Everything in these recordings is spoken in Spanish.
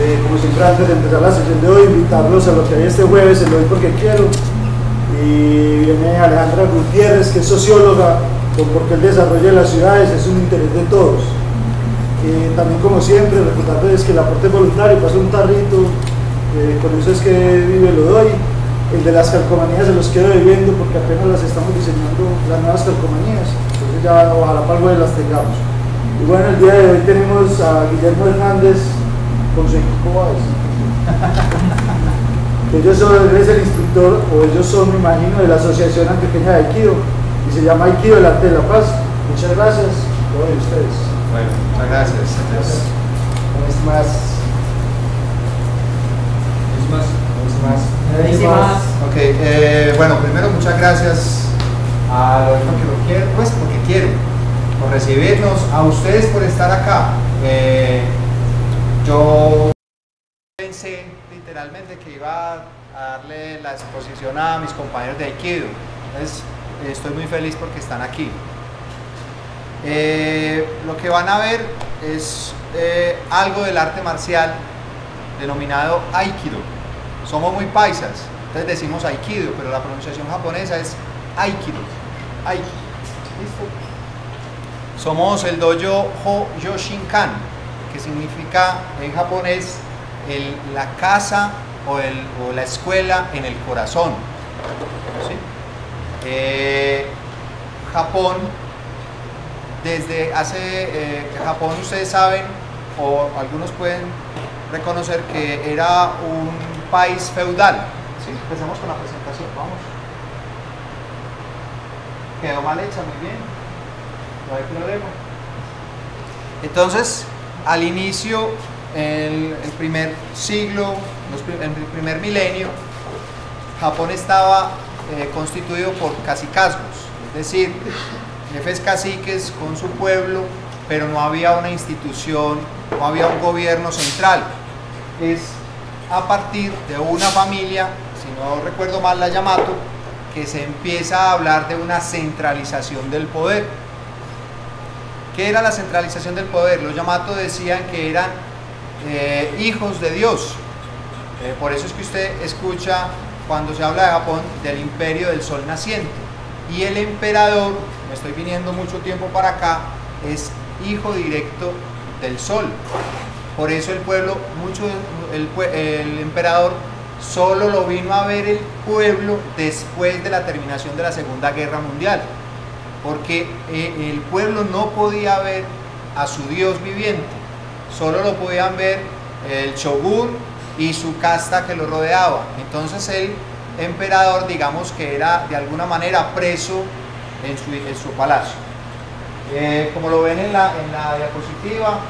Como siempre, antes de empezar la sesión de hoy, invitarlos a lo que hay este jueves, el Hoy Porque Quiero. Y viene Alejandra Gutiérrez, que es socióloga, porque el desarrollo de las ciudades es un interés de todos. También, como siempre, recordarles que el aporte voluntario pasa un tarrito, con eso es que vive lo doy. El de las calcomanías se los quedo debiendo porque apenas las estamos diseñando, las nuevas calcomanías, entonces ya ojalá para el jueves las tengamos. Y bueno, el día de hoy tenemos a Guillermo Hernández con su equipo ellos son, él es el instructor, o ellos son, me imagino, de la Asociación Antioqueña de Aikido, y se llama Aikido, el arte de la paz. Muchas gracias a todos ustedes. Bueno, muchas gracias. ¿Es más? Ok, bueno, primero muchas gracias a los que lo quiero, pues porque quiero, por recibirnos, a ustedes por estar acá. Yo pensé literalmente que iba a darle la exposición a mis compañeros de Aikido, entonces estoy muy feliz porque están aquí. Lo que van a ver es algo del arte marcial denominado Aikido. Somos muy paisas, entonces decimos Aikido, pero la pronunciación japonesa es Aikido. Aikido. ¿Listo? Somos el dojo Hōjōshinkan, que significa en japonés la casa o la escuela en el corazón. ¿Sí? Japón, desde Japón, ustedes saben, o algunos pueden reconocer que era un país feudal. ¿Sí? Empecemos con la presentación, vamos. Quedó mal hecha, muy bien, no hay problema. Entonces, al inicio, en el primer siglo, en el primer milenio, Japón estaba constituido por cacicazgos, es decir, jefes caciques con su pueblo, pero no había una institución, no había un gobierno central. Es a partir de una familia, si no recuerdo mal, la Yamato, que se empieza a hablar de una centralización del poder. ¿Qué era la centralización del poder? Los Yamato decían que eran hijos de Dios. Por eso es que usted escucha cuando se habla de Japón del imperio del sol naciente, y el emperador, me estoy viniendo mucho tiempo para acá, es hijo directo del sol. Por eso el pueblo, el emperador solo lo vino a ver el pueblo después de la terminación de la Segunda Guerra Mundial, porque el pueblo no podía ver a su Dios viviente, solo lo podían ver el shogun y su casta que lo rodeaba. Entonces el emperador, digamos que era de alguna manera preso en su palacio. Como lo ven en la diapositiva,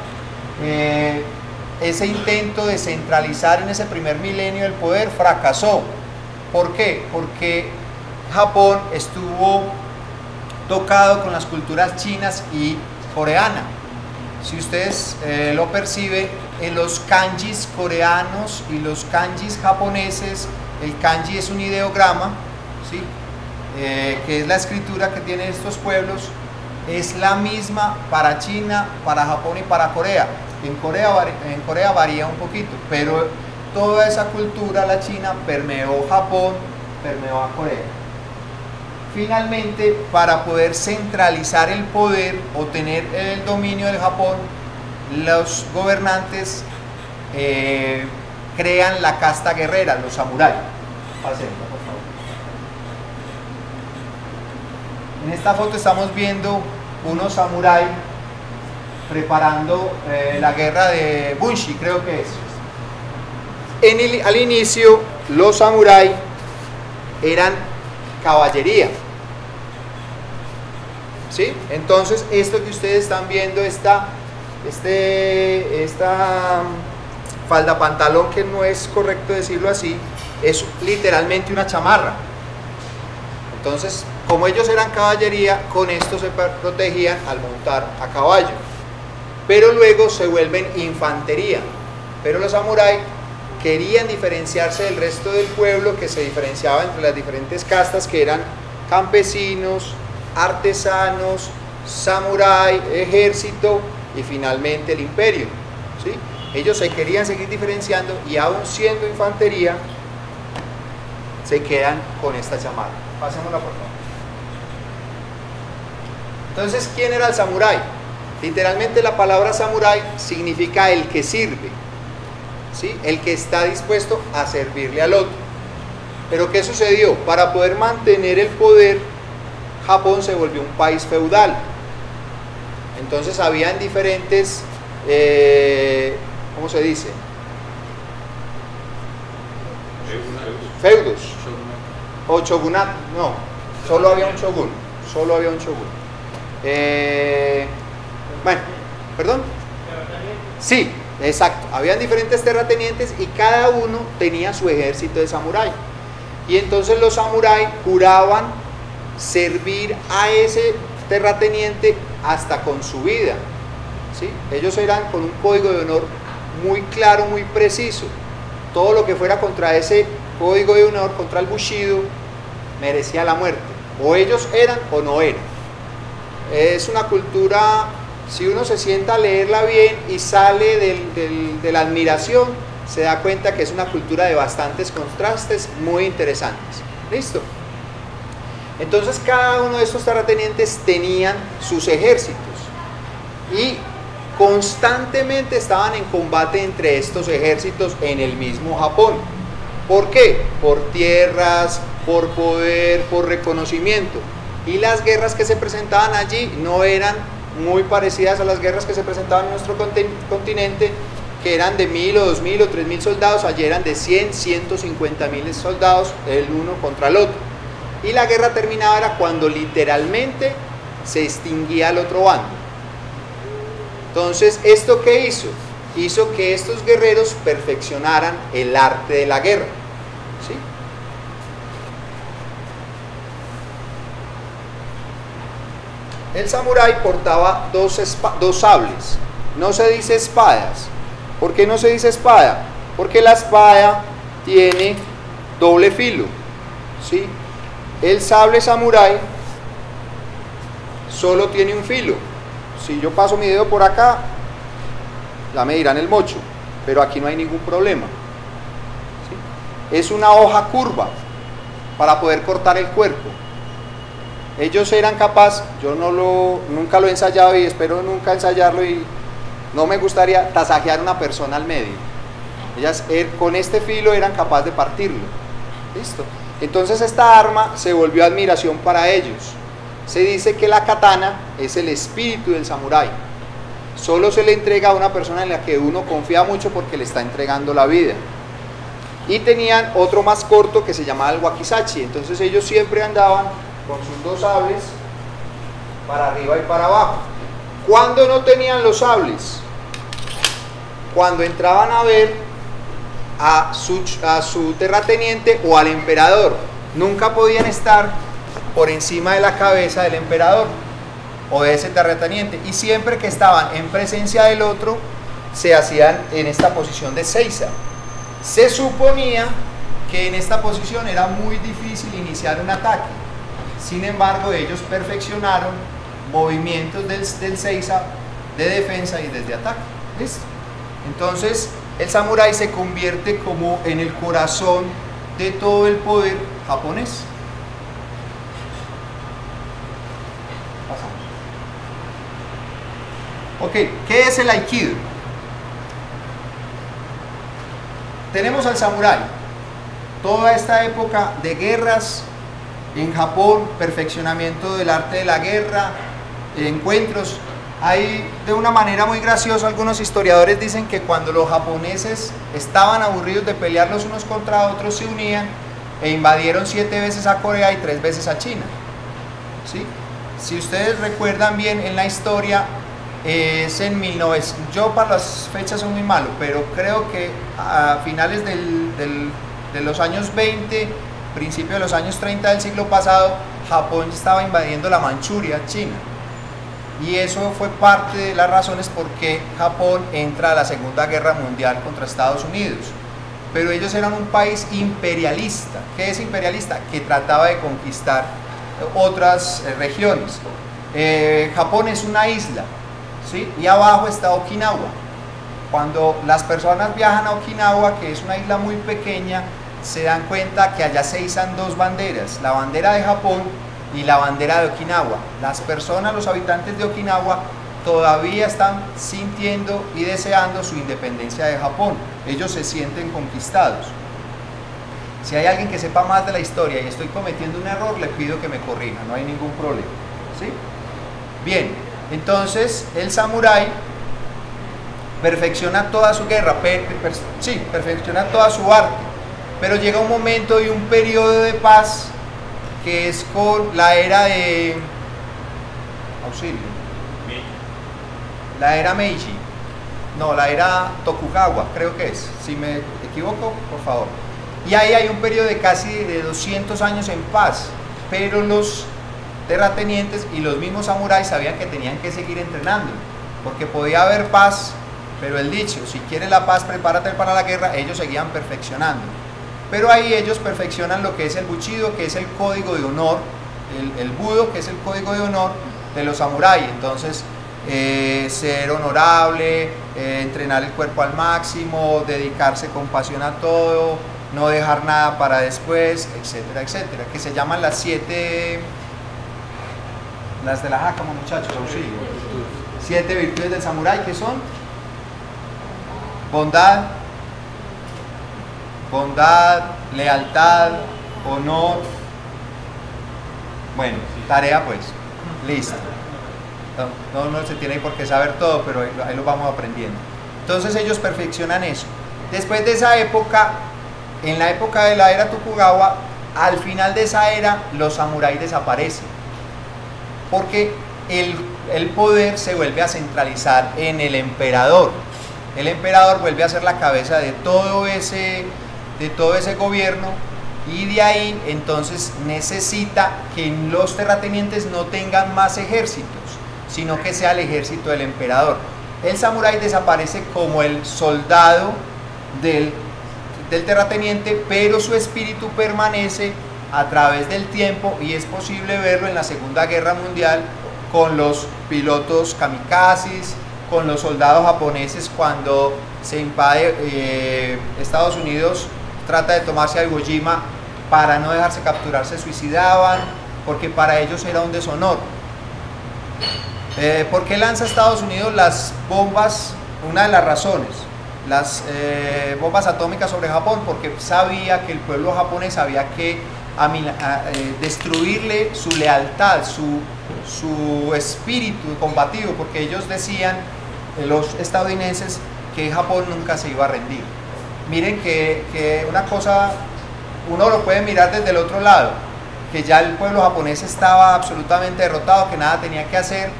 ese intento de centralizar en ese primer milenio el poder fracasó. ¿Por qué? Porque Japón estuvo tocado con las culturas chinas y coreana. Si ustedes lo perciben, en los kanjis coreanos y los kanjis japoneses, el kanji es un ideograma, ¿sí? Que es la escritura que tienen estos pueblos, es la misma para China, para Japón y para Corea. En Corea varía un poquito, pero toda esa cultura, la china, permeó Japón, permeó a Corea. Finalmente, para poder centralizar el poder o tener el dominio del Japón, los gobernantes crean la casta guerrera, los samuráis. Pasemos, por favor. En esta foto estamos viendo unos samuráis preparando la guerra de Bunshi, creo que es. Al inicio, los samuráis eran caballería, ¿sí? Entonces, esto que ustedes están viendo, esta falda pantalón, que no es correcto decirlo así, es literalmente una chamarra. Entonces, como ellos eran caballería, con esto se protegían al montar a caballo, pero luego se vuelven infantería. Pero los samuráis querían diferenciarse del resto del pueblo, que se diferenciaba entre las diferentes castas, que eran campesinos, artesanos, samurái, ejército y finalmente el imperio, ¿sí? Ellos se querían seguir diferenciando y aún siendo infantería, se quedan con esta chamarra. Pasémosla por favor. Entonces, ¿quién era el samurái? Literalmente la palabra samurái significa el que sirve, ¿sí? El que está dispuesto a servirle al otro. Pero ¿qué sucedió? Para poder mantener el poder, Japón se volvió un país feudal. Entonces habían diferentes, ¿cómo se dice? Feudos. O shogunato, no, solo había un shogun. Solo había un shogun. Bueno, ¿perdón? Sí, exacto. Habían diferentes terratenientes y cada uno tenía su ejército de samurái. Y entonces los samuráis juraban servir a ese terrateniente hasta con su vida, ¿sí? Ellos eran con un código de honor muy claro, muy preciso. Todo lo que fuera contra ese código de honor, contra el bushido, merecía la muerte. O ellos eran o no eran. Es una cultura, si uno se sienta a leerla bien y sale de la admiración, se da cuenta que es una cultura de bastantes contrastes muy interesantes. ¿Listo? Entonces cada uno de estos terratenientes tenían sus ejércitos y constantemente estaban en combate entre estos ejércitos en el mismo Japón. ¿Por qué? Por tierras, por poder, por reconocimiento. Y las guerras que se presentaban allí no eran muy parecidas a las guerras que se presentaban en nuestro continente, que eran de 1000 o 2000 o 3000 soldados. Allí eran de 100, 150.000 soldados el uno contra el otro. Y la guerra terminaba era cuando literalmente se extinguía el otro bando. Entonces, ¿esto qué hizo? Hizo que estos guerreros perfeccionaran el arte de la guerra, ¿sí? El samurái portaba dos sables. No se dice espadas. ¿Por qué no se dice espada? Porque la espada tiene doble filo, ¿sí? El sable samurái solo tiene un filo. Si yo paso mi dedo por acá, ya me dirán el mocho, pero aquí no hay ningún problema, ¿sí? Es una hoja curva para poder cortar el cuerpo. Ellos eran capaces, yo nunca lo he ensayado y espero nunca ensayarlo, y no me gustaría tasajear a una persona al medio. Ellas con este filo eran capaces de partirlo. ¿Listo? Entonces esta arma se volvió admiración para ellos. Se dice que la katana es el espíritu del samurái. Solo se le entrega a una persona en la que uno confía mucho porque le está entregando la vida. Y tenían otro más corto que se llamaba el wakizachi. Entonces ellos siempre andaban con sus dos sables para arriba y para abajo. ¿Cuándo no tenían los sables? Cuando entraban a ver a su terrateniente o al emperador. Nunca podían estar por encima de la cabeza del emperador o de ese terrateniente, y siempre que estaban en presencia del otro se hacían en esta posición de seiza. Se suponía que en esta posición era muy difícil iniciar un ataque. Sin embargo, ellos perfeccionaron movimientos del seiza de defensa y desde ataque. ¿Listo? Entonces el samurái se convierte como en el corazón de todo el poder japonés. Pasamos. Ok, ¿qué es el aikido? Tenemos al samurái, toda esta época de guerras en Japón, perfeccionamiento del arte de la guerra, encuentros. Hay, de una manera muy graciosa, algunos historiadores dicen que cuando los japoneses estaban aburridos de pelear los unos contra otros, se unían e invadieron 7 veces a Corea y 3 veces a China, ¿sí? Si ustedes recuerdan bien en la historia, es en 1900, yo para las fechas soy muy malo, pero creo que a finales de los años 20, principio de los años 30 del siglo pasado, Japón estaba invadiendo la Manchuria, China. Y eso fue parte de las razones por qué Japón entra a la Segunda Guerra Mundial contra Estados Unidos. Pero ellos eran un país imperialista. ¿Qué es imperialista? Que trataba de conquistar otras regiones. Japón es una isla, ¿sí? Y abajo está Okinawa. Cuando las personas viajan a Okinawa, que es una isla muy pequeña, se dan cuenta que allá se izan dos banderas, la bandera de Japón y la bandera de Okinawa. Las personas, los habitantes de Okinawa, todavía están sintiendo y deseando su independencia de Japón. Ellos se sienten conquistados. Si hay alguien que sepa más de la historia y estoy cometiendo un error, le pido que me corrija, no hay ningún problema. ¿Sí? Bien, entonces el samurái perfecciona toda su guerra, perfecciona toda su arte, pero llega un momento y un periodo de paz que es con la era de auxilio, la era Meiji, no, la era Tokugawa, creo que es, si me equivoco, por favor. Y ahí hay un periodo de casi de 200 años en paz, pero los terratenientes y los mismos samuráis sabían que tenían que seguir entrenando, porque podía haber paz, pero el dicho, si quieres la paz, prepárate para la guerra, ellos seguían perfeccionando. Pero ahí ellos perfeccionan lo que es el Bushido, que es el código de honor, el Budo, que es el código de honor de los samuráis. Entonces, ser honorable, entrenar el cuerpo al máximo, dedicarse con pasión a todo, no dejar nada para después, etcétera, etcétera, que se llaman las 7, las de la Hakama, muchachos, auxilio. 7 virtudes del samurái, que son bondad, lealtad, honor. Bueno, tarea pues, listo. No se tiene por qué saber todo, pero ahí lo vamos aprendiendo. Entonces ellos perfeccionan eso. Después de esa época, en la época de la era Tokugawa, al final de esa era, los samuráis desaparecen, porque el poder se vuelve a centralizar en el emperador. El emperador vuelve a ser la cabeza de todo ese gobierno, y de ahí entonces necesita que los terratenientes no tengan más ejércitos, sino que sea el ejército del emperador. El samurái desaparece como el soldado del terrateniente, pero su espíritu permanece a través del tiempo, y es posible verlo en la Segunda Guerra Mundial con los pilotos kamikazes, con los soldados japoneses cuando se invade Estados Unidos, trata de tomarse a Iwo Jima, para no dejarse capturar se suicidaban, porque para ellos era un deshonor. ¿Por qué lanza Estados Unidos las bombas? Una de las razones, las bombas atómicas sobre Japón, porque sabía que el pueblo japonés había que destruirle su lealtad, su espíritu combativo, porque ellos decían, los estadounidenses, que Japón nunca se iba a rendir. Miren que una cosa, uno lo puede mirar desde el otro lado, que ya el pueblo japonés estaba absolutamente derrotado, que nada tenía que hacer,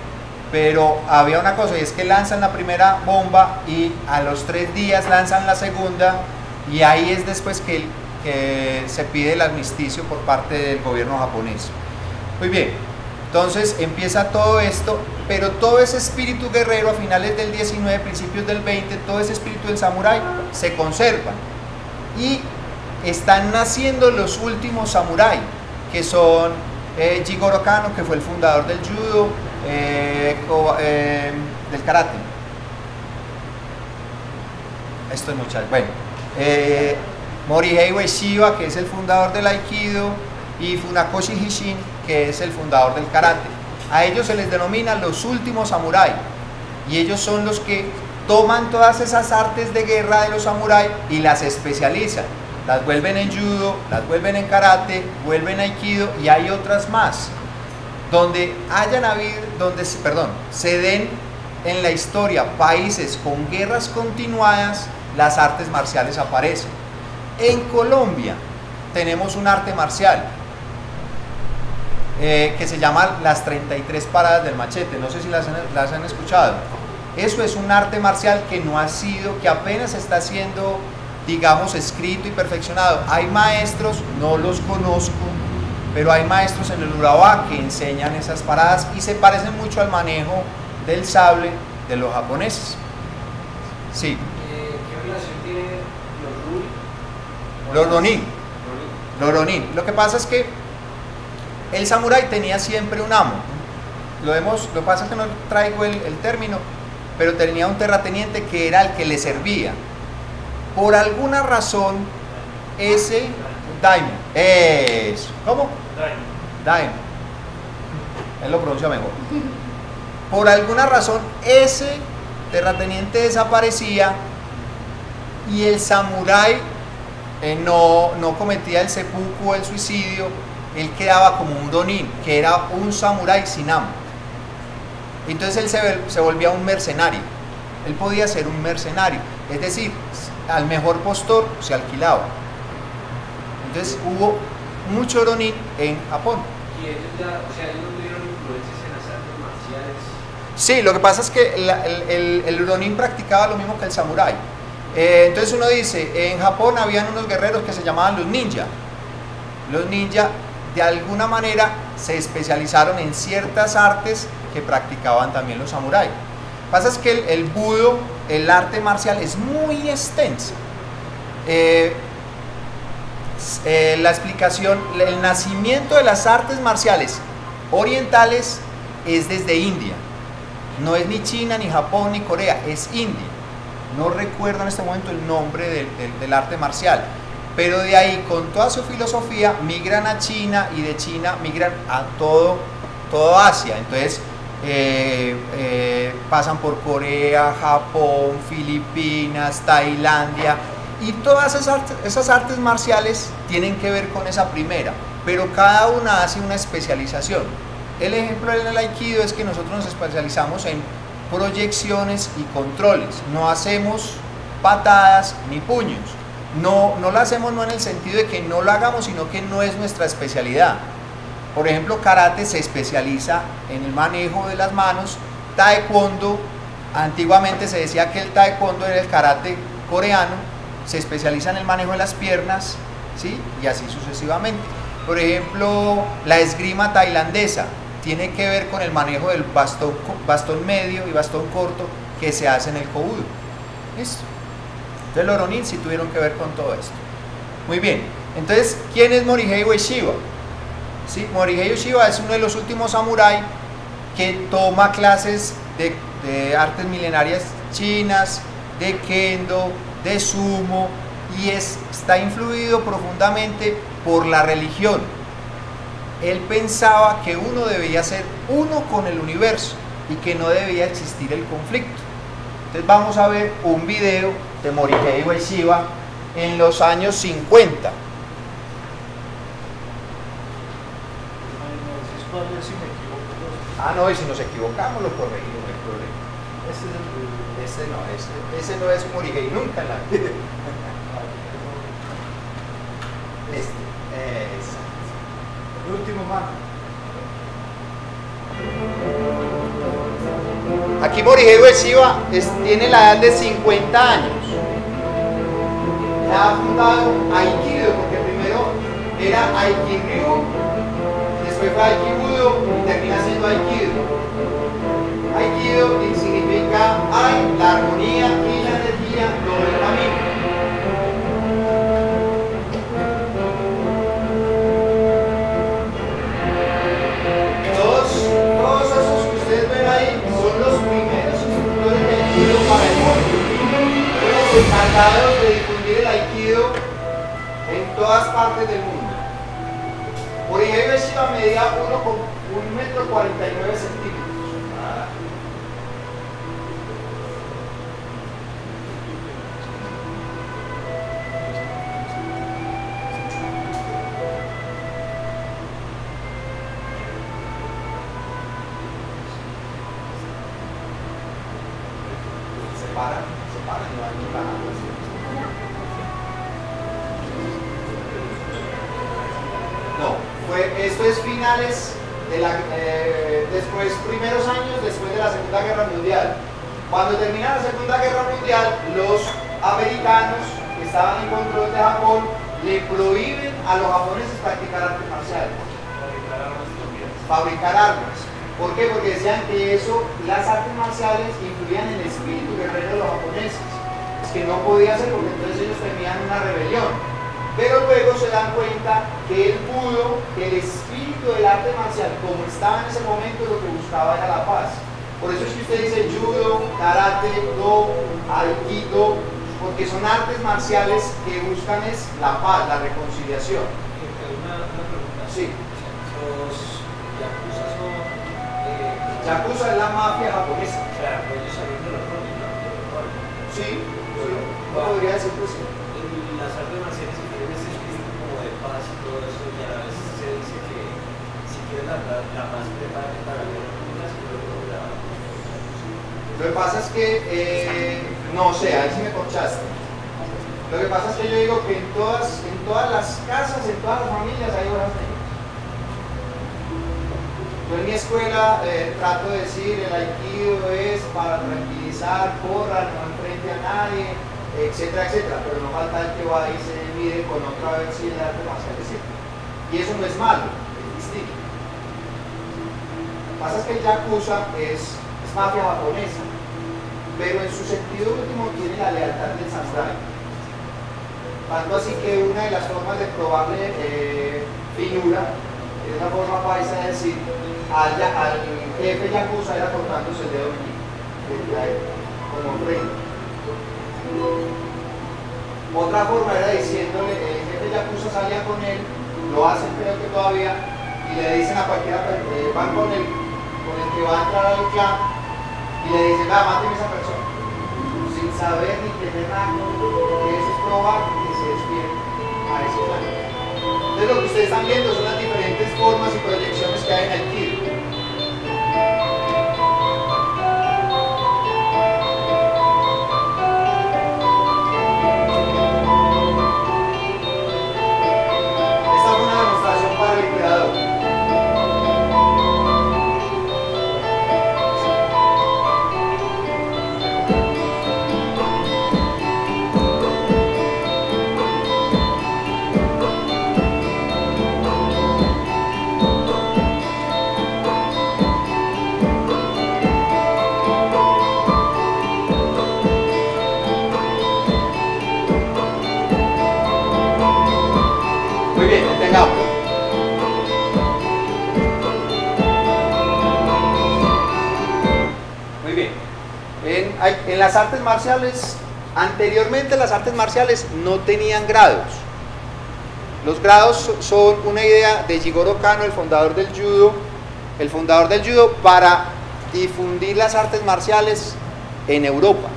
pero había una cosa, y es que lanzan la primera bomba y a los 3 días lanzan la segunda, y ahí es después que se pide el armisticio por parte del gobierno japonés. Muy bien, entonces empieza todo esto, pero todo ese espíritu guerrero a finales del 19, principios del 20, todo ese espíritu del samurái se conserva, y están naciendo los últimos samurái, que son Jigoro Kano, que fue el fundador del judo, del karate. Esto es muchacho. Bueno, Morihei Ueshiba, que es el fundador del aikido, y Funakoshi Hishin, que es el fundador del karate. A ellos se les denomina los últimos samurái, y ellos son los que toman todas esas artes de guerra de los samuráis y las especializan, las vuelven en judo, las vuelven en karate, vuelven a aikido, y hay otras más. Donde se den en la historia países con guerras continuadas, las artes marciales aparecen. En Colombia tenemos un arte marcial que se llama las 33 paradas del machete, no sé si las han escuchado. Eso es un arte marcial que no ha sido, que apenas está siendo, digamos, escrito y perfeccionado. Hay maestros, no los conozco, pero hay maestros en el Urabá que enseñan esas paradas y se parecen mucho al manejo del sable de los japoneses. Sí. ¿Qué relación tiene los ronin? Los ronin. Lo que pasa es que el samurái tenía siempre un amo. Lo que pasa es que no traigo el término, pero tenía un terrateniente que era el que le servía. Por alguna razón, ese daimyo, eso, ¿cómo? Daimyo, él lo pronuncia mejor. Por alguna razón, ese terrateniente desaparecía y el samurái no cometía el seppuku o el suicidio, él quedaba como un ronin, que era un samurái sin amo. Entonces él se volvía un mercenario, él podía ser un mercenario, es decir, al mejor postor se alquilaba. Entonces hubo mucho ronin en Japón. Y ellos ya, o sea, ellos no tuvieron influencias en las artes marciales. Sí, lo que pasa es que el ronin practicaba lo mismo que el samurái. Entonces uno dice, en Japón habían unos guerreros que se llamaban los ninja. Los ninja de alguna manera se especializaron en ciertas artes que practicaban también los samuráis. Lo que pasa es que el budo, el arte marcial, es muy extenso. La explicación, el nacimiento de las artes marciales orientales es desde India. No es ni China, ni Japón, ni Corea, es India. No recuerdo en este momento el nombre del arte marcial, pero de ahí con toda su filosofía migran a China y de China migran a todo Asia. Entonces pasan por Corea, Japón, Filipinas, Tailandia, y todas esas artes marciales tienen que ver con esa primera, pero cada una hace una especialización. El ejemplo del Aikido es que nosotros nos especializamos en proyecciones y controles, no hacemos patadas ni puños, no lo hacemos no en el sentido de que no lo hagamos, sino que no es nuestra especialidad. Por ejemplo, karate se especializa en el manejo de las manos, taekwondo, antiguamente se decía que el taekwondo era el karate coreano, se especializa en el manejo de las piernas, ¿sí? Y así sucesivamente. Por ejemplo, la esgrima tailandesa tiene que ver con el manejo del bastón medio y bastón corto que se hace en el kobudo. ¿Listo? Entonces los ronin sí tuvieron que ver con todo esto. Muy bien, entonces, ¿quién es Morihei Ueshiba? ¿Sí? Morihei Ueshiba es uno de los últimos samuráis que toma clases de artes milenarias chinas, de kendo, de sumo, y está influido profundamente por la religión. Él pensaba que uno debía ser uno con el universo y que no debía existir el conflicto. Entonces vamos a ver un video de Morihei Ueshiba en los años 50. Ah, no, y si nos equivocamos lo corregimos, no hay problema. Ese no es Morihei nunca en la vida. El último mano. Aquí Morihei Ueshiba tiene la edad de 50 años. Ha fundado Aikido, porque primero era Aikiryu, después fue Aikibudo y termina siendo Aikido. Aikido significa Ai, la armonía, y la energía, todo el camino. Todos esos que ustedes ven ahí son los primeros instructores de Aikido para el mundo. Fueron los encargados de difundir el Aikido en todas partes del mundo. Morihei Ueshiba medía 1,49 m. Esto es finales de después, primeros años después de la Segunda Guerra Mundial. Cuando termina la Segunda Guerra Mundial, los americanos que estaban en control de Japón le prohíben a los japoneses practicar artes marciales, fabricar armas. ¿Por qué? Porque decían que las artes marciales influían en el espíritu guerrero de los japoneses. Es que no podía ser porque entonces ellos temían una rebelión. Pero luego se dan cuenta que el budo, que el espíritu del arte marcial, como estaba en ese momento, lo que buscaba era la paz. Por eso es que usted dice judo, karate, do, aikido, porque son artes marciales que buscan es la paz, la reconciliación. Una pregunta. Sí. Los yakuza son... Yakuza es la mafia japonesa. Claro, ellos salieron de los roles, ¿no? Sí, podría decir que sí. En las artes marciales, si tienen ese espíritu como de paz y todo eso, ya se dice que si quieren la paz, preparen para la guerra. Lo que pasa es que, no sé, ahí sí me corchaste. Lo que pasa es que yo digo que en todas las casas, en todas las familias hay horas negras. Yo en mi escuela trato de decir, el aikido es para tranquilizar, corran, no enfrente a nadie, etcétera, etcétera, pero no falta el que va y se mide con otra vez si el arte marcial es cierto. Y eso no es malo, es distinto. Lo que pasa es que el yakuza es mafia japonesa, pero en su sentido último tiene la lealtad del samurái. Tanto así que una de las formas de probarle finura es la forma paisa de decir al jefe yakuza era cortándose el dedo meñique, como ofrenda. Otra forma era diciéndole, el jefe yakuza salía con él, lo hacen creo que todavía, y le dicen a cualquiera, van con el que va a entrar al clan, y le dicen, máteme a esa persona, sin saber ni tener nada, que eso es probar que se despierta a ese plan. Entonces lo que ustedes están viendo son las diferentes formas y proyecciones que hay en el tiro. Esta fue una demostración para el creador. Muy bien, detengamos. Muy bien. En las artes marciales, anteriormente las artes marciales no tenían grados. Los grados son una idea de Jigoro Kano, el fundador del judo, para difundir las artes marciales en Europa.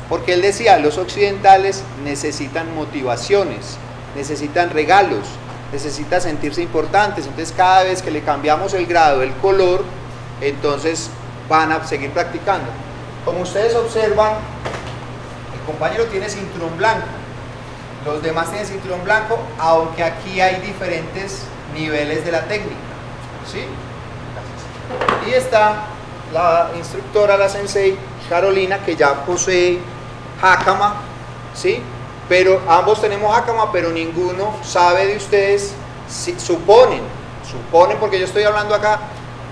Porque él decía, los occidentales necesitan motivaciones, necesitan regalos, necesitan sentirse importantes. Entonces cada vez que le cambiamos el grado, el color, entonces van a seguir practicando. Como ustedes observan, el compañero tiene cinturón blanco, los demás tienen cinturón blanco, aunque aquí hay diferentes niveles de la técnica, ¿sí? Y está la instructora, la sensei Carolina, que ya posee Hakama, ¿sí? Pero ambos tenemos Hakama, pero ninguno sabe de ustedes, suponen porque yo estoy hablando acá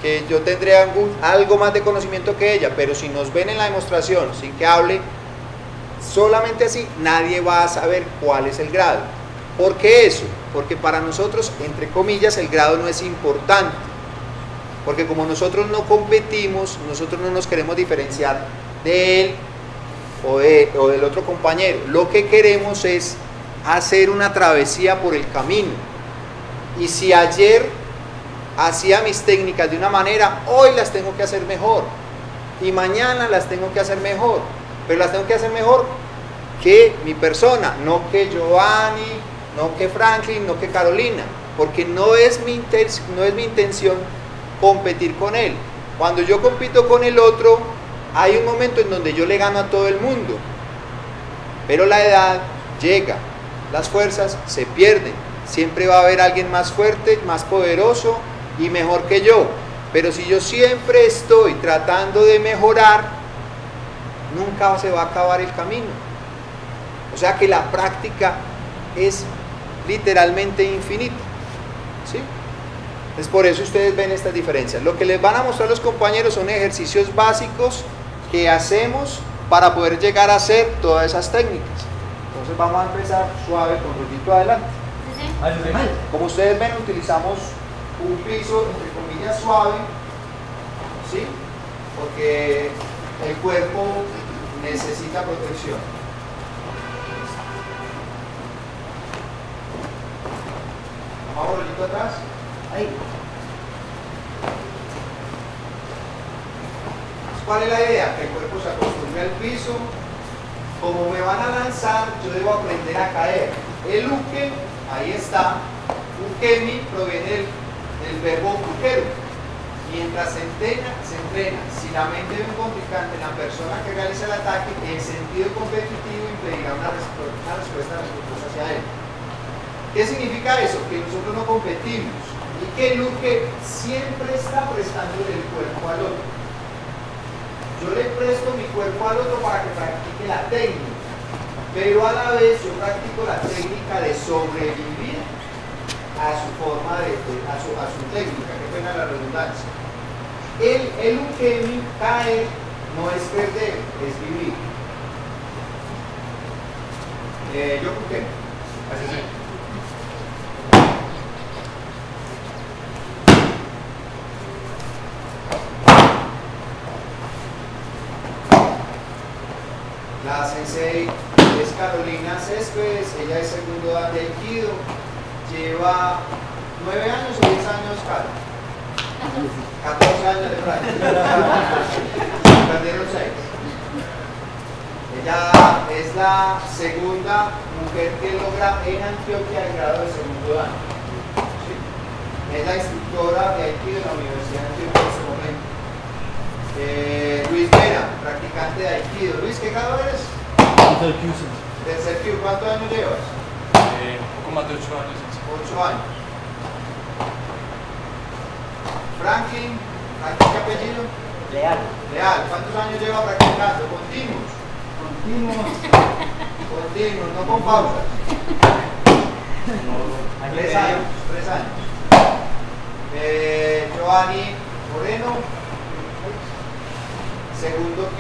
que yo tendré algo más de conocimiento que ella, pero si nos ven en la demostración sin que hable, solamente así, nadie va a saber cuál es el grado. ¿Por qué eso? Porque para nosotros, entre comillas, el grado no es importante, porque como nosotros no competimos, nosotros no nos queremos diferenciar de él o del otro compañero. Lo que queremos es hacer una travesía por el camino, y si ayer hacía mis técnicas de una manera, hoy las tengo que hacer mejor, y mañana las tengo que hacer mejor, pero las tengo que hacer mejor que mi persona, no que Giovanni, no que Franklin, no que Carolina, porque no es mi intención competir con él. Cuando yo compito con el otro, hay un momento en donde yo le gano a todo el mundo, pero la edad llega, las fuerzas se pierden, siempre va a haber alguien más fuerte, más poderoso y mejor que yo. Pero si yo siempre estoy tratando de mejorar, nunca se va a acabar el camino. O sea que la práctica es literalmente infinita, ¿sí? Es por eso ustedes ven estas diferencias. Lo que les van a mostrar los compañeros son ejercicios básicos que hacemos para poder llegar a hacer todas esas técnicas. Entonces vamos a empezar suave con Rudito adelante. Como ustedes ven, utilizamos un piso entre comillas suave, ¿sí? porque el cuerpo necesita protección. Vamos un poquito atrás. Ahí. ¿Cuál es la idea? Que el cuerpo se acostumbre al piso. Como me van a lanzar, yo debo aprender a caer. El uke, ahí está. Ukemi proviene del verbo ukero. Mientras se entrena, si la mente de un contrincante, la persona que realiza el ataque, el sentido competitivo impedirá una respuesta respetuosa hacia él. ¿Qué significa eso? Que nosotros no competimos y que el uke siempre está prestando el cuerpo al otro. Yo le presto mi cuerpo al otro para que practique la técnica, pero a la vez yo practico la técnica de sobrevivir a su forma a su técnica, que pena la redundancia. El ukemi, caer, no es perder, es vivir. Yo ukemi. Así es. La sensei es Carolina Céspedes, ella es segundo dan de Aikido, lleva 9 años o 10 años, Caro. 14 años de práctica. Perdieron 6. Ella es la segunda mujer que logra en Antioquia el grado de segundo dan. ¿Sí? Es la instructora de Aikido en la Universidad de Antioquia en este momento. Luis Vera, practicante de Aikido. Luis, ¿qué grado eres? Tercer Q. ¿Cuántos años llevas? Un poco más de 8 años. 8 años. Franklin, ¿qué apellido? Leal. Leal, ¿cuántos años lleva practicando? Continuos. Continuos, no con pausas. 3 años, 3 años. Giovanni Moreno, segundo Q.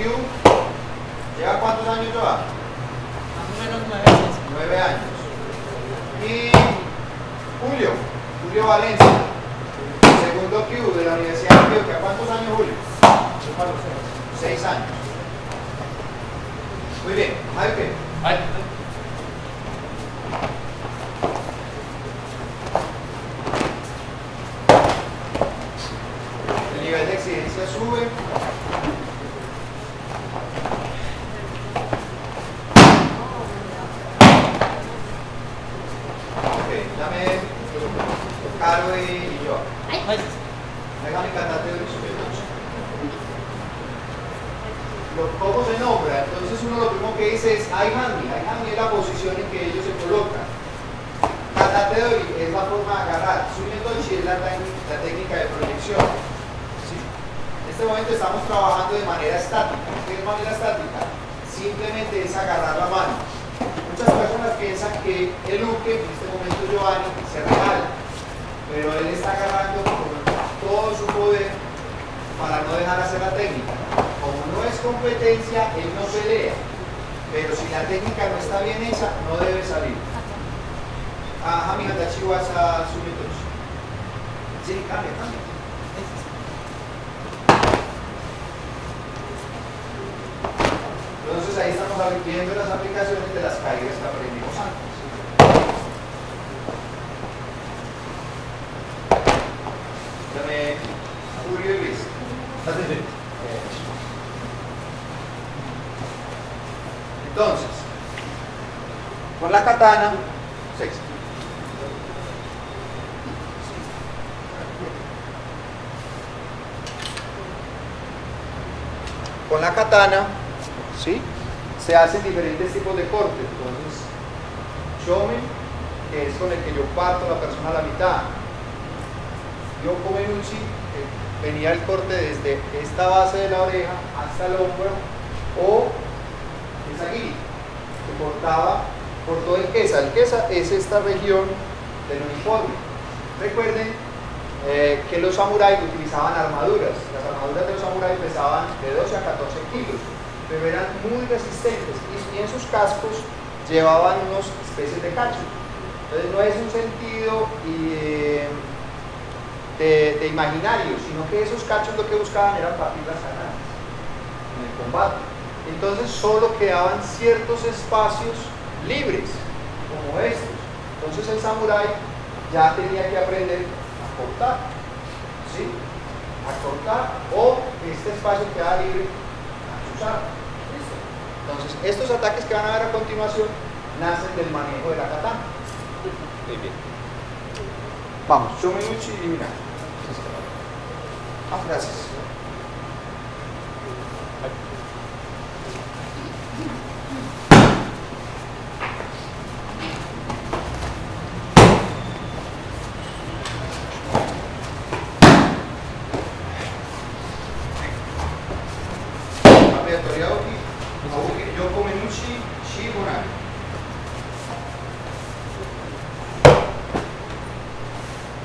¿Lleva cuántos años lleva? Más o menos 9 años. 9 años. Y Julio Valencia, segundo Q de la Universidad de Antioquia. ¿Cuántos años, Julio? 6 años. Muy bien, Mike. El nivel de exigencia sube. Dame Caro y yo. Déjame cantarte de ¿Cómo se nombra? Entonces uno lo primero que dice es Aihami. Aihami es la posición en que ellos se colocan. Katatedori es la forma de agarrar. Sumetoshi es la técnica de proyección. ¿Sí? En este momento estamos trabajando de manera estática. ¿Qué es manera estática? Simplemente es agarrar la mano. Muchas personas piensan que el uke, en este momento Giovanni, se regala, pero él está agarrando con todo su poder para no dejar hacer la técnica. Como no es competencia, él no pelea, pero si la técnica no está bien hecha, no debe salir. Hami Hatachi wasa sumitoshi. Sí, cambia. Entonces ahí estamos viendo las aplicaciones de las caídas que aprendimos antes. Dame Julio y Luis. Entonces, con la katana, 6. Con la katana, ¿sí? Se hacen diferentes tipos de cortes. Entonces, shomen, que es con el que yo parto a la persona a la mitad. Yokomenuchi, que venía el corte desde esta base de la oreja hasta el hombro, o Kesagiri, que cortaba por todo el kesa. El kesa es esta región del uniforme. Recuerden que los samuráis utilizaban armaduras. Las armaduras de los samuráis pesaban de 12 a 14 kilos, pero eran muy resistentes y en sus cascos llevaban unas especies de cacho. Entonces no es un sentido de imaginario, sino que esos cachos lo que buscaban era partir las granadas. en el combate. Entonces solo quedaban ciertos espacios libres, como estos. Entonces el samurái ya tenía que aprender a cortar, ¿sí? A cortar, o este espacio queda libre a usar. ¿Listo? Entonces estos ataques que van a ver a continuación nacen del manejo de la katana. Muy bien. Vamos, Shomenuchi y Minai. Ah, gracias.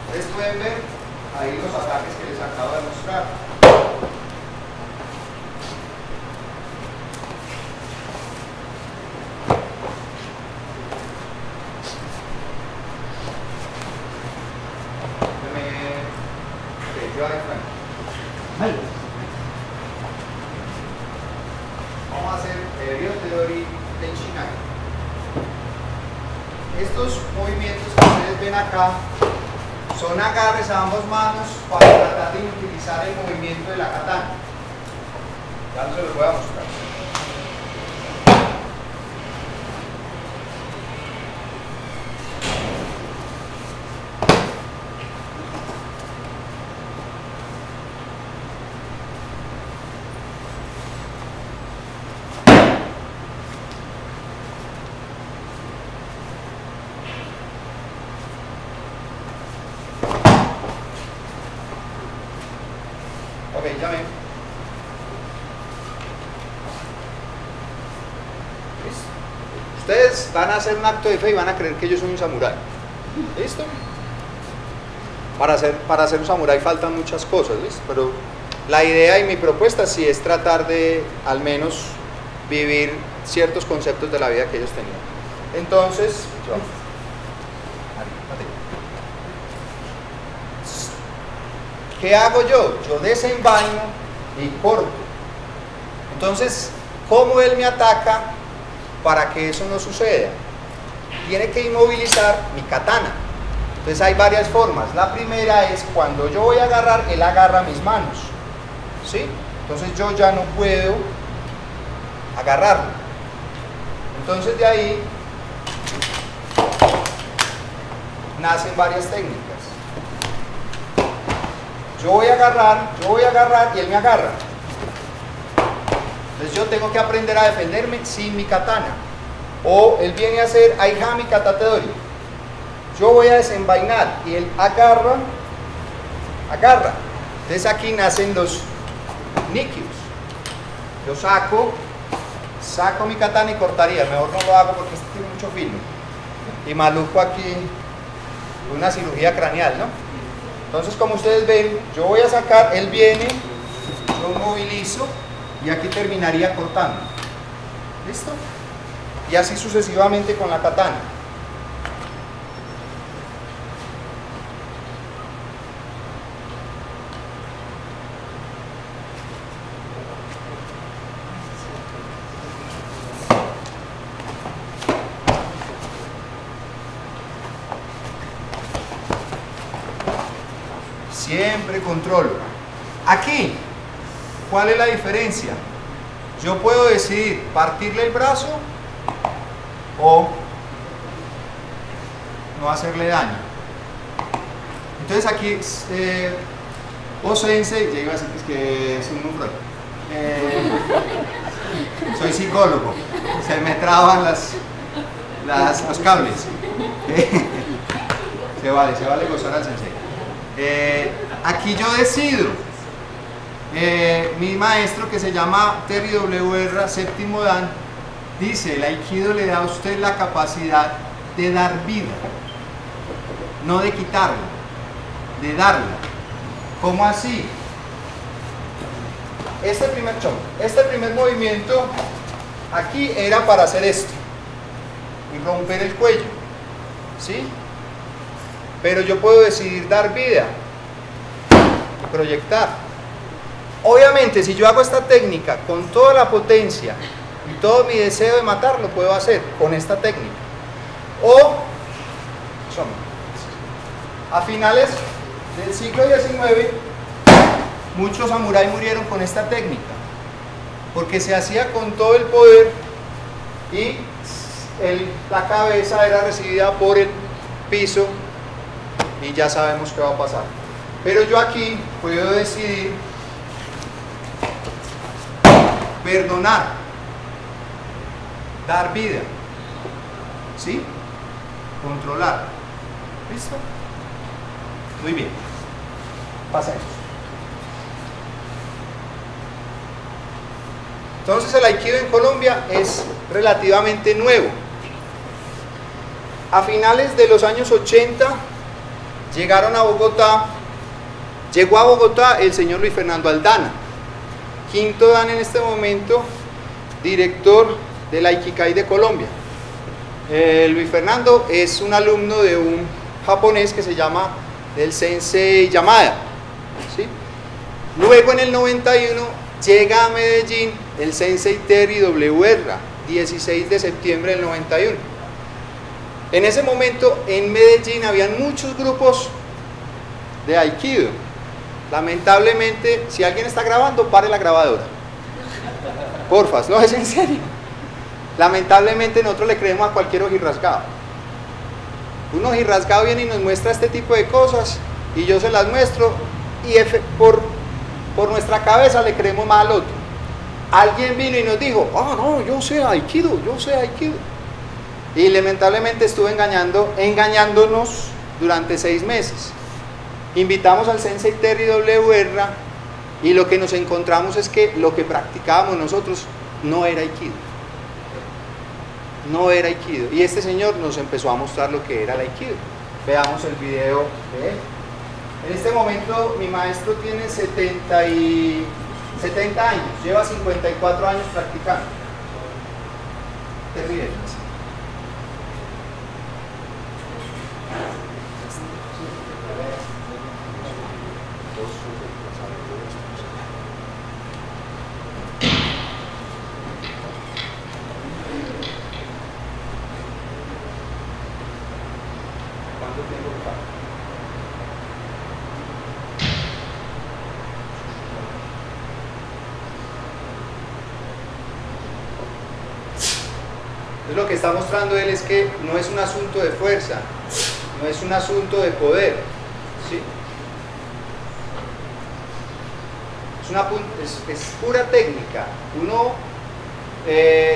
Ustedes pueden ver ahí los ataques que les acabo de mostrar. Vamos a hacer Ryo Teori Tenchinai. Estos movimientos que ustedes ven acá son agarres a ambas manos para tratar de utilizar el movimiento de la katana. Ya no se los voy a mostrar. Ok, ya ven. ¿Listo? Ustedes van a hacer un acto de fe y van a creer que yo soy un samurái. ¿Listo? Para ser un samurái faltan muchas cosas, ¿listo? Pero la idea y mi propuesta sí es tratar de al menos vivir ciertos conceptos de la vida que ellos tenían. Entonces, ¿qué hago yo? Yo desenvaino y corto. Entonces, ¿cómo él me ataca para que eso no suceda? Tiene que inmovilizar mi katana. Entonces hay varias formas. La primera es cuando yo voy a agarrar, él agarra mis manos, ¿sí? Entonces yo ya no puedo agarrarlo. Entonces de ahí nacen varias técnicas. Yo voy a agarrar y él me agarra. Entonces yo tengo que aprender a defenderme sin mi katana. O él viene a hacer Aihami Katatedori. Yo voy a desenvainar y él agarra. Entonces aquí nacen los nikyus. Yo saco mi katana y cortaría. Mejor no lo hago porque este tiene mucho filo. Y maluco aquí una cirugía craneal, ¿no? Entonces, como ustedes ven, yo voy a sacar, él viene, yo movilizo y aquí terminaría cortando. ¿Listo? Y así sucesivamente con la katana. Siempre controlo. Aquí, ¿cuál es la diferencia? Yo puedo decidir partirle el brazo o no hacerle daño. Entonces aquí, Sensei, ya iba a decir que es un Freud. Soy psicólogo, se me traban los cables. Se vale gozar al sensei. Aquí yo decido, mi maestro que se llama Terry W.R. séptimo Dan dice: el aikido le da a usted la capacidad de dar vida, no de quitarla, de darla. ¿Cómo así? Este primer movimiento aquí era para hacer esto y romper el cuello, ¿sí? Pero yo puedo decidir dar vida, proyectar. Obviamente, si yo hago esta técnica con toda la potencia y todo mi deseo de matar, lo puedo hacer con esta técnica. O, a finales del siglo XIX, muchos samuráis murieron con esta técnica, porque se hacía con todo el poder y la cabeza era recibida por el piso y ya sabemos qué va a pasar. Pero yo aquí puedo decidir perdonar, dar vida, ¿sí? Controlar. ¿Listo? Muy bien. Pasemos. Entonces el Aikido en Colombia es relativamente nuevo. A finales de los años 80 llegó a Bogotá el señor Luis Fernando Aldana, quinto dan en este momento, director del Aikikai de Colombia. Luis Fernando es un alumno de un japonés que se llama el Sensei Yamada, ¿sí? Luego en el 91 llega a Medellín el Sensei Terry W. Erra, 16 de septiembre del 91. En ese momento en Medellín habían muchos grupos de Aikido. Lamentablemente, si alguien está grabando, pare la grabadora. Porfas, no, es en serio. Lamentablemente nosotros le creemos a cualquier ojirrasgado. Un ojirrasgado viene y nos muestra este tipo de cosas y yo se las muestro y por nuestra cabeza le creemos más al otro. Alguien vino y nos dijo, no, yo sé Aikido. Y lamentablemente estuve engañándonos durante 6 meses. Invitamos al Sensei Terry W. Erra y lo que nos encontramos es que lo que practicábamos nosotros no era Aikido. No era Aikido. Y este señor nos empezó a mostrar lo que era el Aikido. Veamos el video de él. En este momento mi maestro tiene 70 años, lleva 54 años practicando. Terrible. Lo que está mostrando él es que no es un asunto de fuerza, no es un asunto de poder, ¿sí? Es pura técnica. Uno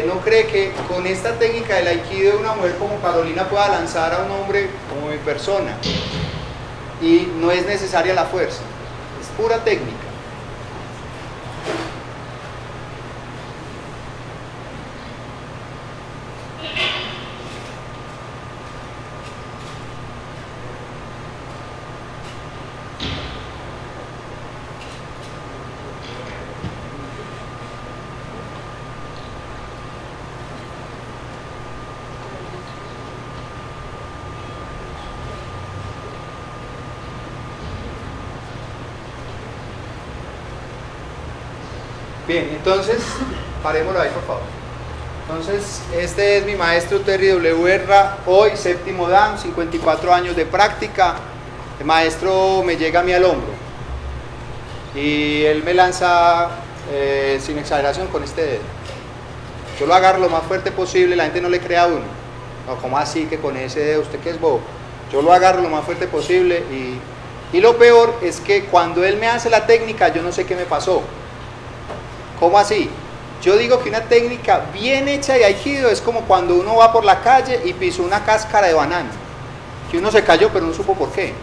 no cree que con esta técnica del Aikido de una mujer como Carolina pueda lanzar a un hombre como mi persona, y no es necesaria la fuerza, es pura técnica. Bien, entonces, parémoslo ahí por favor. Entonces, este es mi maestro Terry W. Erra, hoy séptimo dan, 54 años de práctica. El maestro me llega a mí al hombro y él me lanza, sin exageración, con este dedo. Yo lo agarro lo más fuerte posible, la gente no le cree a uno. No, ¿cómo así que con ese dedo usted que es bobo? Yo lo agarro lo más fuerte posible y lo peor es que cuando él me hace la técnica, yo no sé qué me pasó. ¿Cómo así? Yo digo que una técnica bien hecha de Aikido es como cuando uno va por la calle y pisó una cáscara de banana, que uno se cayó pero no supo por qué.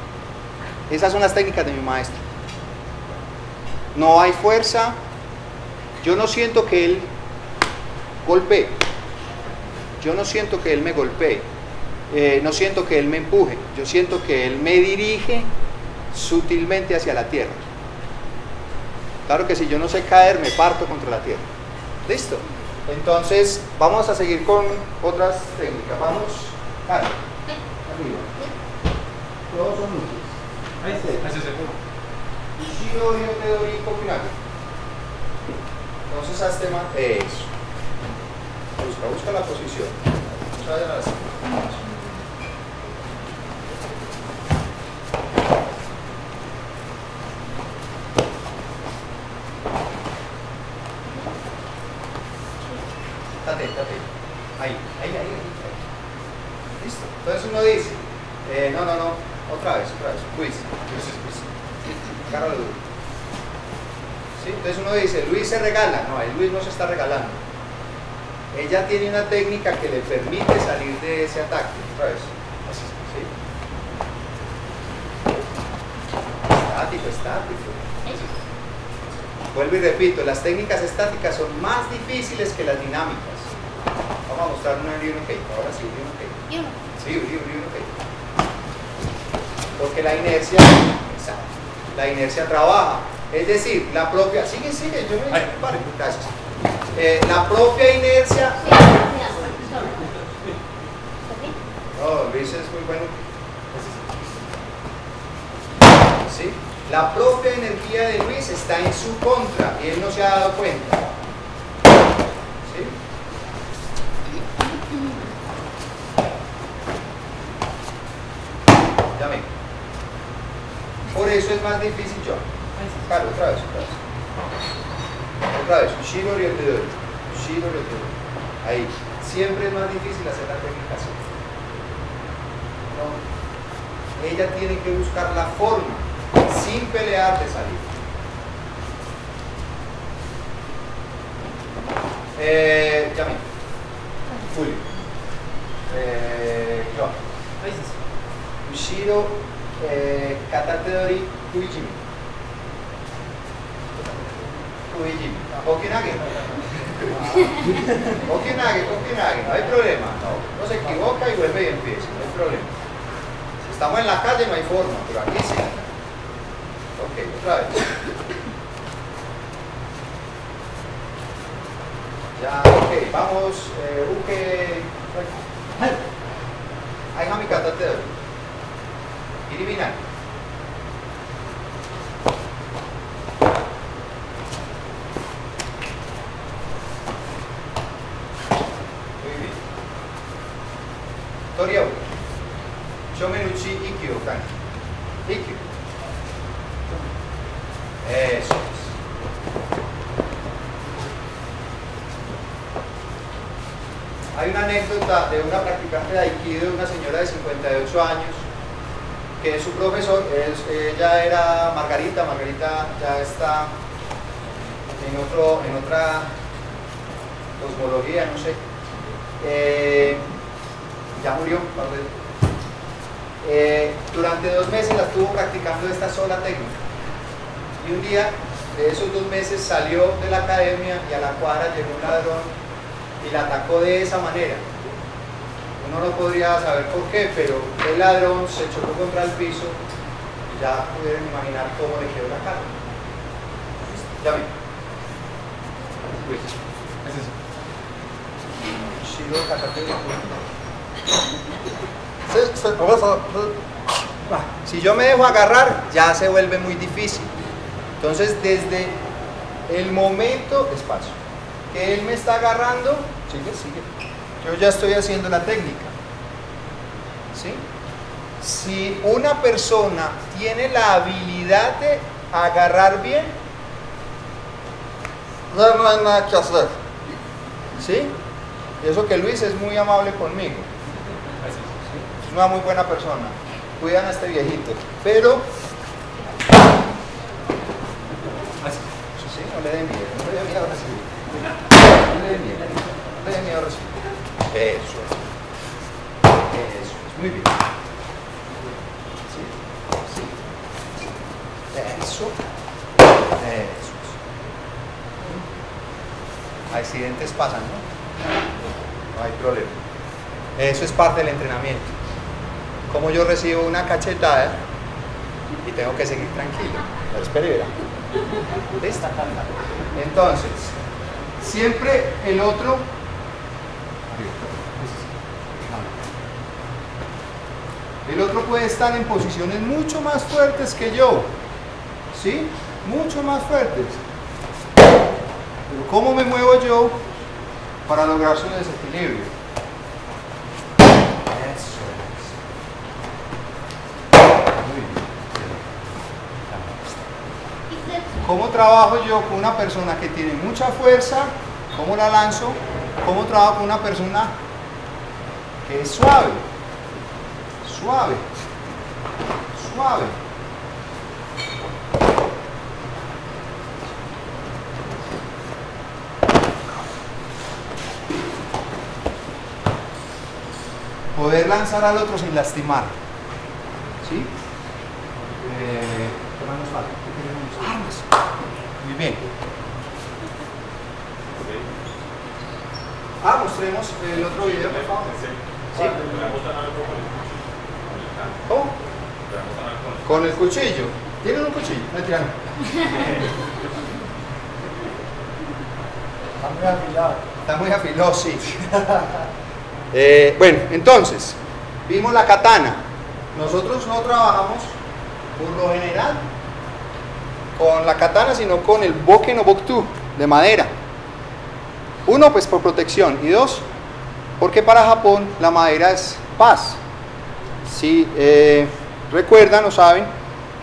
Esas son las técnicas de mi maestro. No hay fuerza. Yo no siento que él golpee. Yo no siento que él me golpee. No siento que él me empuje. Yo siento que él me dirige sutilmente hacia la tierra. Claro que si yo no sé caer, me parto contra la tierra. ¿Listo? Entonces, vamos a seguir con otras técnicas. Vamos, arriba. Todos son útiles. Ushiro Hyote Dori Kokunaga. Entonces hazte más. Eso. Busca la posición. Vayan así. Tate. Ahí. Listo. Entonces uno dice, no. Otra vez. Luis. Agárralo duro. ¿Sí? Entonces uno dice, Luis se regala. No, Luis no se está regalando. Ella tiene una técnica que le permite salir de ese ataque. Otra vez. Así. ¿Sí? Estático. Vuelvo y repito, las técnicas estáticas son más difíciles que las dinámicas. Vamos a mostrar una en un cake. Ahora sí, un cake. Sí, un cake. Porque la inercia, la inercia trabaja. Es decir, la propia, sigue, yo me vale, gracias. La propia inercia. No, Luis es muy bueno. ¿Sí? La propia energía de Luis está en su contra y él no se ha dado cuenta. ¿Sí? Llame. Por eso es más difícil yo. Claro, otra vez. Shiro Ryotedori. Ahí. Siempre es más difícil hacer la técnica así. No. Ella tiene que buscar la forma, sin pelear, de salir. Llame. Julio. Yo. Shiro Katatedori Kuijimi. Okinage, no hay problema, no se equivoca y vuelve y empieza, no hay problema. Si estamos en la calle no hay forma, pero aquí sí. Ok, otra vez. Ya, ok, vamos, uke. Hay hamikata de Iriminan. Toriau, Shomenuchi Ikkyo Kan. Ikkyo. Eso es. Hay una anécdota de una practicante de Aikido, una señora de 58 años, que es su profesor, ella era Margarita ya está en otra cosmología, no sé. Ya murió. Durante 2 meses la estuvo practicando esta sola técnica. Y un día, de esos 2 meses, salió de la academia y a la cuadra llegó un ladrón y la atacó de esa manera. Uno no podría saber por qué, pero el ladrón se chocó contra el piso y ya pudieron imaginar cómo le quedó la cara. Ya ven. Si yo me dejo agarrar, ya se vuelve muy difícil. Entonces, desde el momento, despacio, que él me está agarrando, sigue. Yo ya estoy haciendo la técnica. ¿Sí? Si una persona tiene la habilidad de agarrar bien, no hay nada que hacer. ¿Sí? Y eso que Luis es muy amable conmigo. Es una muy buena persona. Cuidan a este viejito. Pero sí, no le den miedo. No le den miedo a recibir. No le den miedo a recibir. Eso es. Muy bien. Eso es. Accidentes pasan, ¿no? No hay problema. Eso es parte del entrenamiento. Como yo recibo una cachetada y tengo que seguir tranquilo. Pero espere, verá. ¿Listo? Entonces, siempre el otro. El otro puede estar en posiciones mucho más fuertes que yo. ¿Sí? Mucho más fuertes. Pero ¿cómo me muevo yo para lograr su desequilibrio? Eso es. Muy bien. ¿Cómo trabajo yo con una persona que tiene mucha fuerza? ¿Cómo la lanzo? ¿Cómo trabajo con una persona que es suave? Suave. Suave. Poder lanzar al otro sin lastimar. ¿Sí? ¿Qué más nos falta? ¿Qué tenemos? Armas. Muy bien. Mostremos el otro video, por favor. ¿Sí? ¿Cómo? Con el cuchillo. ¿Tienen un cuchillo? Mentira, no. Está muy afilado. Está muy afilado, sí. Bueno, entonces, vimos la katana. Nosotros no trabajamos, por lo general, con la katana, sino con el boken o boktu, de madera. Uno, pues por protección, y dos, porque para Japón la madera es paz. Si recuerdan o saben,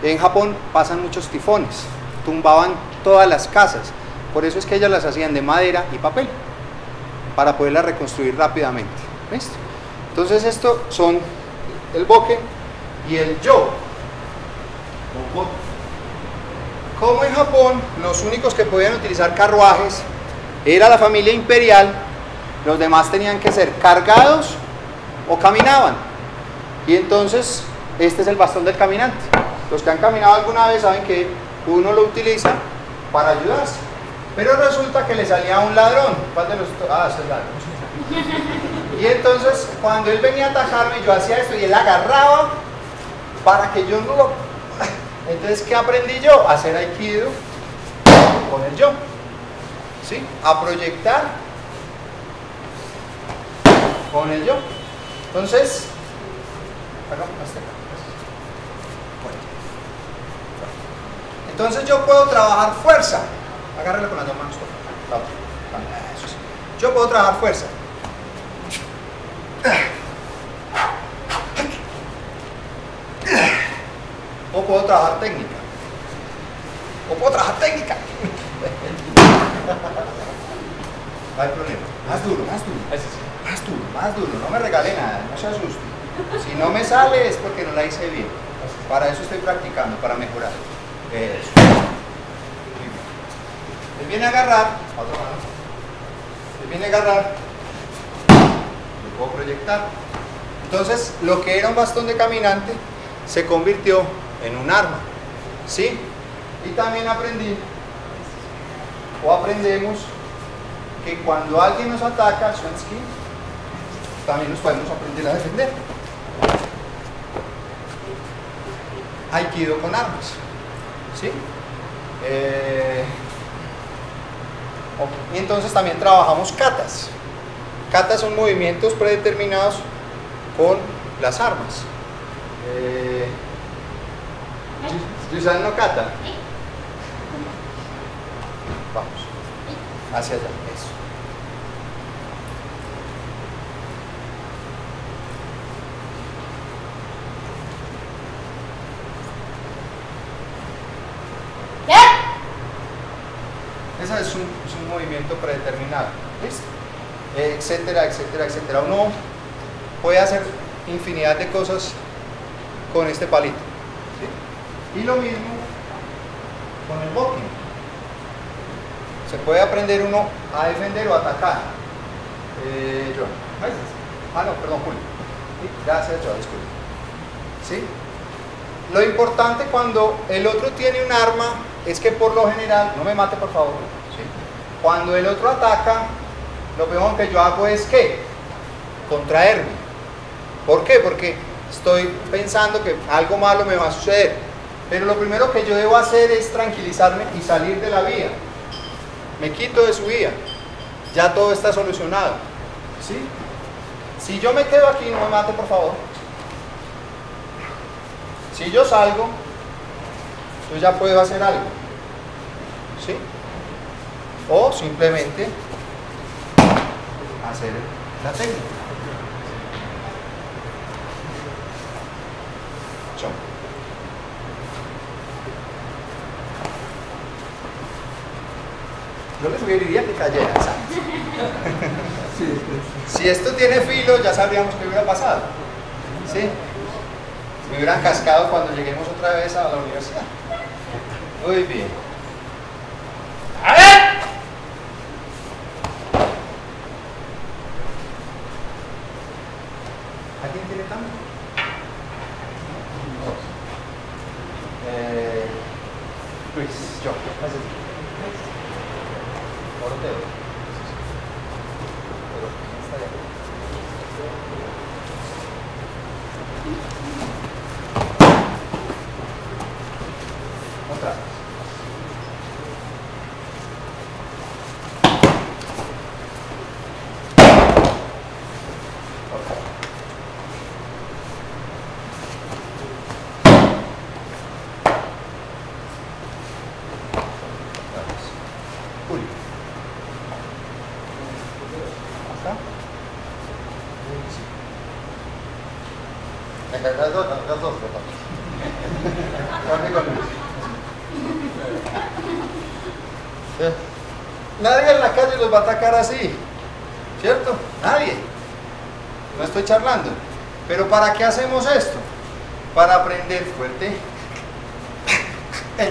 en Japón pasan muchos tifones, tumbaban todas las casas. Por eso es que ellas las hacían de madera y papel, para poderlas reconstruir rápidamente. ¿Listo? Entonces estos son el boken y el yo. Como en Japón los únicos que podían utilizar carruajes era la familia imperial, los demás tenían que ser cargados o caminaban. Y entonces este es el bastón del caminante. Los que han caminado alguna vez saben que uno lo utiliza para ayudarse. Pero resulta que le salía un ladrón. ¿Cuál de los? Ese es ladrón. Y entonces cuando él venía a atacarme, yo hacía esto y él agarraba para que yo no lo... Entonces, ¿qué aprendí yo? A hacer aikido con el yo. ¿Sí? A proyectar con el yo. Entonces, entonces yo puedo trabajar fuerza. Agárralo con las dos manos. Eso sí. Yo puedo trabajar fuerza. O puedo trabajar técnica. O puedo trabajar técnica. No hay problema. Más duro, más duro. Más duro, más duro. No me regale nada, no se asuste. Si no me sale es porque no la hice bien. Para eso estoy practicando, para mejorar. Eso. Él viene a agarrar, otra mano. Él viene a agarrar. Lo puedo proyectar. Entonces, lo que era un bastón de caminante se convirtió en un arma. ¿Sí? Y también aprendí, o aprendemos, que cuando alguien nos ataca, Swansky, también nos podemos aprender a defender. Aikido con armas. ¿Sí? Y entonces también trabajamos katas. Katas son movimientos predeterminados con las armas. ¿Yusan no kata? Vamos. Hacia allá. Eso. Ese es un movimiento predeterminado. ¿Listo? Etcétera, etcétera, etcétera. Uno puede hacer infinidad de cosas con este palito. ¿Sí? Y lo mismo con el boking. Se puede aprender uno a defender o a atacar. Joan. No, perdón, Julio. ¿Sí? Gracias, Joan, disculpe. ¿Sí? Lo importante cuando el otro tiene un arma es que por lo general, no me mate por favor, ¿sí? Cuando el otro ataca, lo primero que yo hago es ¿qué? Contraerme. ¿Por qué? Porque estoy pensando que algo malo me va a suceder. Pero lo primero que yo debo hacer es tranquilizarme y salir de la vía. Me quito de su vía. Ya todo está solucionado. ¿Sí? Si yo me quedo aquí, no me mate por favor. Si yo salgo, yo ya puedo hacer algo. ¿Sí? o simplemente hacer la técnica. Chao. Yo le sugeriría que cayera, ¿sabes? Si esto tiene filo, ya sabríamos qué hubiera pasado. ¿Sí? Me hubieran cascado cuando lleguemos otra vez a la universidad. Muy bien. ¡A ver! ¿Alguien tiene tanto? Luis, yo. Orteo. Otra vez. Julio. ¿Acá? Venga, las dos, Cambio con Luis. Nadie en la calle los va a atacar así, ¿cierto? Nadie. No estoy charlando. Pero ¿para qué hacemos esto? Para aprender fuerte.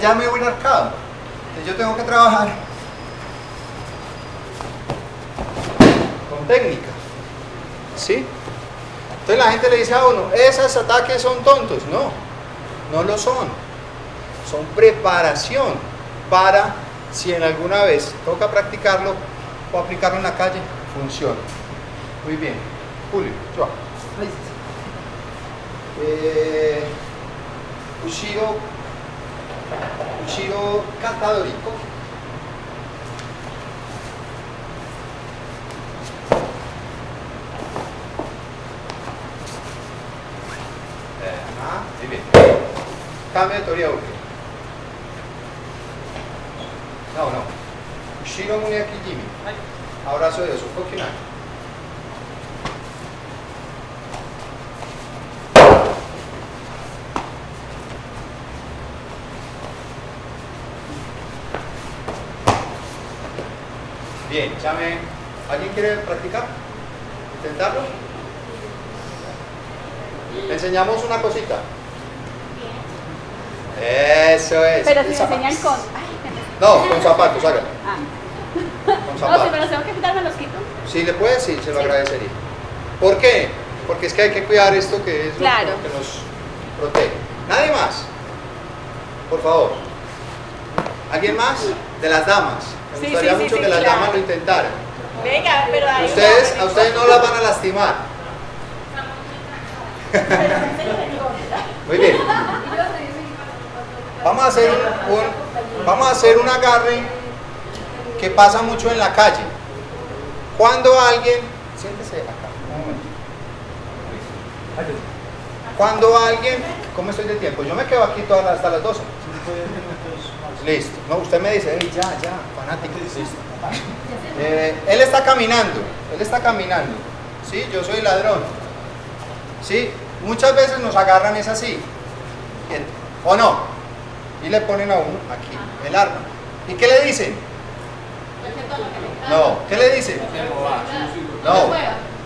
Ya me voy arcado. Yo tengo que trabajar con técnica. ¿Sí? Entonces la gente le dice a uno, esos ataques son tontos. No, no lo son. Son preparación para, si en alguna vez toca practicarlo o aplicarlo en la calle, funciona. Muy bien. Julio, yo. Ushiro Katadoriko. Muy bien. Cambio de teoría urge. No. Ushiro Muniaki Jimmy. Abrazo de oso. Kokinai. Bien, llame. ¿Alguien quiere practicar? ¿Intentarlo? Le enseñamos una cosita. Eso es. Pero si me enseñan con... No, con zapatos, hágalo. Con No, zapatos. si me los tengo que quitar, me los quito. Si le puede, sí, se lo agradecería. ¿Por qué? Porque es que hay que cuidar esto que es Claro. lo que nos protege. Nadie más. Por favor. ¿Alguien más? De las damas. Me Sí, gustaría sí, mucho sí, que las claro. damas lo intentaran. Venga, pero ahí... A ustedes no las van a lastimar. Muy bien. Vamos a hacer un agarre que pasa mucho en la calle. Cuando alguien... Siéntese acá, un momento. Cuando alguien... ¿Cómo estoy de tiempo? Yo me quedo aquí hasta las 12. Listo. No, usted me dice, hey, ya, fanático. Listo. Él está caminando. ¿Sí? Yo soy ladrón. ¿Sí? Muchas veces nos agarran es así. ¿O no? Y le ponen a uno aquí el arma. ¿Y qué le dicen? No, ¿qué le dicen? No,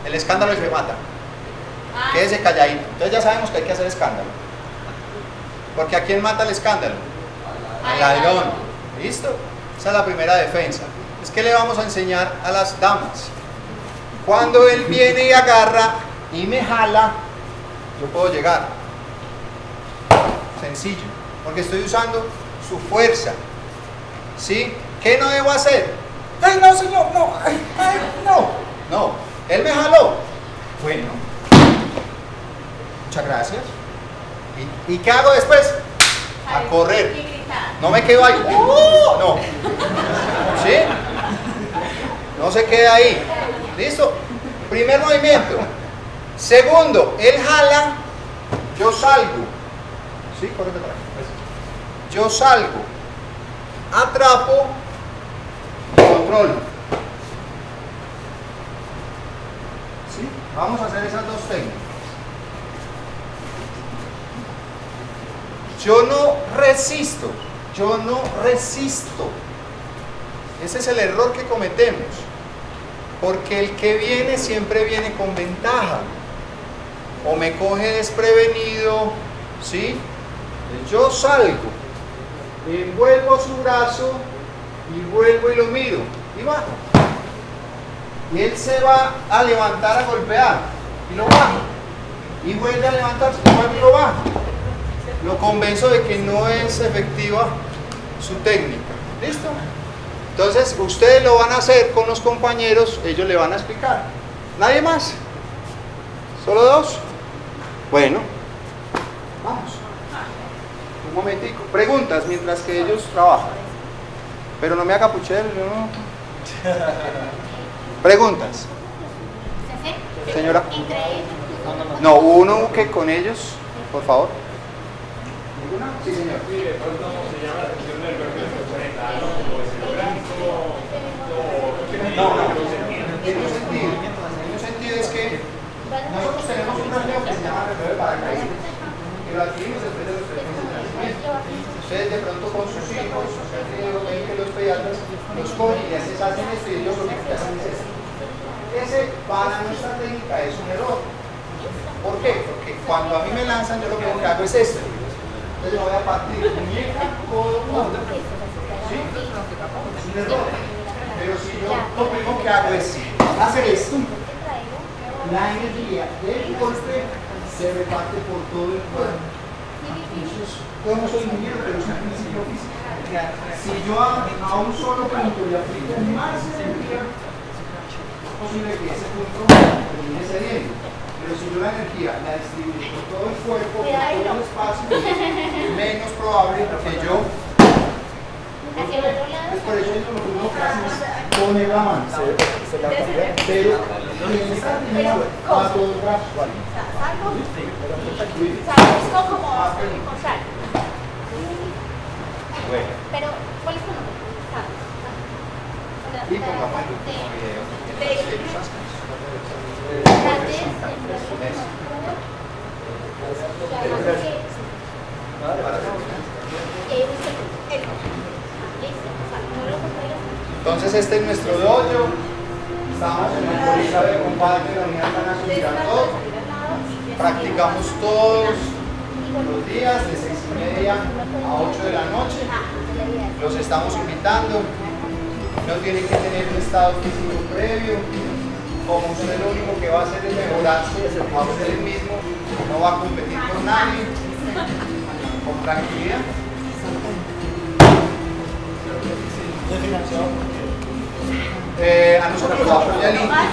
el escándalo se mata. Quédese calladito. Entonces ya sabemos que hay que hacer escándalo. Porque ¿a quién mata el escándalo? Al ladrón. ¿Listo? Esa es la primera defensa. Es que le vamos a enseñar a las damas. Cuando él viene y agarra y me jala, yo puedo llegar. Sencillo. Porque estoy usando su fuerza. ¿Sí? ¿Qué no debo hacer? ¡Ay, no, señor! ¡No! ¡Ay, no! No. Él me jaló. Bueno. Muchas gracias. ¿Y qué hago después? A correr. No me quedo ahí. No. ¿Sí? No se queda ahí. ¿Listo? Primer movimiento. Segundo, él jala, yo salgo. ¿Sí? Córrete para acá. Yo salgo. Atrapo con control. ¿Sí? Vamos a hacer esas dos técnicas. Yo no resisto. Ese es el error que cometemos. Porque el que viene siempre viene con ventaja. O me coge desprevenido, ¿sí? Yo salgo, envuelvo su brazo y vuelvo y lo miro y bajo. Y él se va a levantar a golpear y lo bajo. Y vuelve a levantarse y vuelve y lo bajo. Lo convenzo de que no es efectiva su técnica. ¿Listo? Entonces, ustedes lo van a hacer con los compañeros, ellos le van a explicar. ¿Nadie más? ¿Solo dos? Bueno, vamos. Un momentico. Preguntas mientras que ellos trabajan. Pero no me haga puchero, no. Preguntas. Señora. Entre ellos. No, uno que con ellos, por favor. ¿Ninguna? Sí, señor. Sí, de pronto se llama la atención del verbo representar, ¿no? Como escenográfico, En un sentido es que nosotros tenemos un empleo que se llama remedio de paracaídas, que lo adquirimos después de los 3 meses de nacimiento. Ustedes de pronto con sus hijos, ven que los pediatras los cogen y les hacen esto y ellos lo que hacen es esto. Ese para nuestra técnica es un error. ¿Por qué? Porque cuando a mí me lanzan yo lo que hago es esto. Entonces yo voy a partir muñeca, codo, hombro. ¿Sí? Es un error. Pero si yo lo primero que hago es hacer esto, la energía del golpe se reparte por todo el cuerpo. Entonces, yo no soy ingeniero, pero es un principio físico. Si yo a un solo punto le aplico más energía, es posible que ese punto termine cediendo. Pero si yo la energía la distribuyo por todo el cuerpo, por todo el espacio, es menos probable que yo. Hacia el otro lado. Es por eso que lo primero que hacen es poner la mano. Pero en esta primera va todo el brazo. Salgo. Busco como con sal. Bueno. Pero, ¿cuál es tu nombre? Y pongamos el último video. Entonces este es nuestro dojo. Estamos en el colegio de combate de la Unidad Internacional Girardot. Practicamos todos los días de 6:30 a 8 de la noche. Los estamos invitando. No tienen que tener un estado físico previo. Como usted lo único que va a hacer es mejorarse a usted mismo, no va a competir con nadie, con tranquilidad. A nosotros nos apoya el INTI,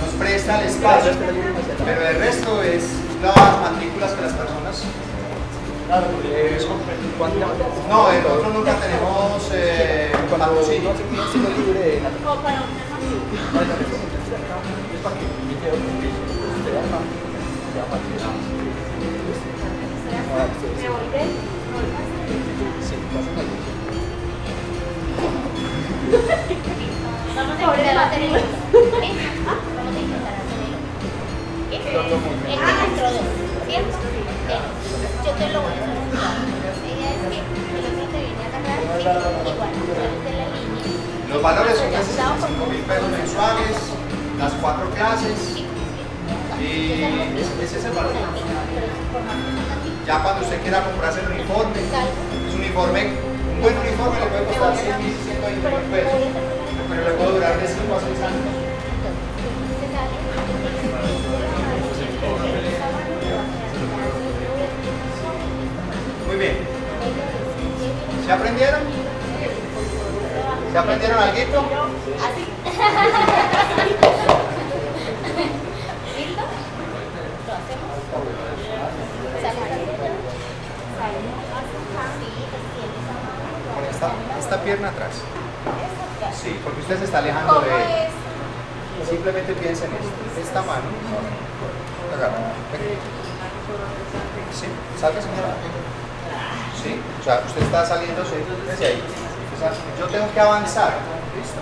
nos presta el espacio, pero el resto es las matrículas que las personas. No, nosotros nunca tenemos patrocinio. Vamos a volver a hacer el vamos a intentar hacer el es nuestro dos, ¿cierto? Yo te lo voy a solicitar. La idea es que el otro te viene a agarrar igual, sales de la línea. Los valores son de 65.000 pesos mensuales, las 4 clases, y ese es el valor. Ya cuando usted quiera comprarse el uniforme, es un uniforme, un buen uniforme le puede costar 100.120 pesos, pero le puede durar de 5 a 6 años. Muy bien. ¿Se aprendieron? ¿Se aprendieron algo? ¿Listo? Lo hacemos. Con esta pierna atrás. Sí, porque usted se está alejando de él. Simplemente piensa en esto. Esta mano. Agarra. Sí, salga, señora. Sí, o sea, usted está saliendo hacia ahí. O sea, yo tengo que avanzar. ¿Listo?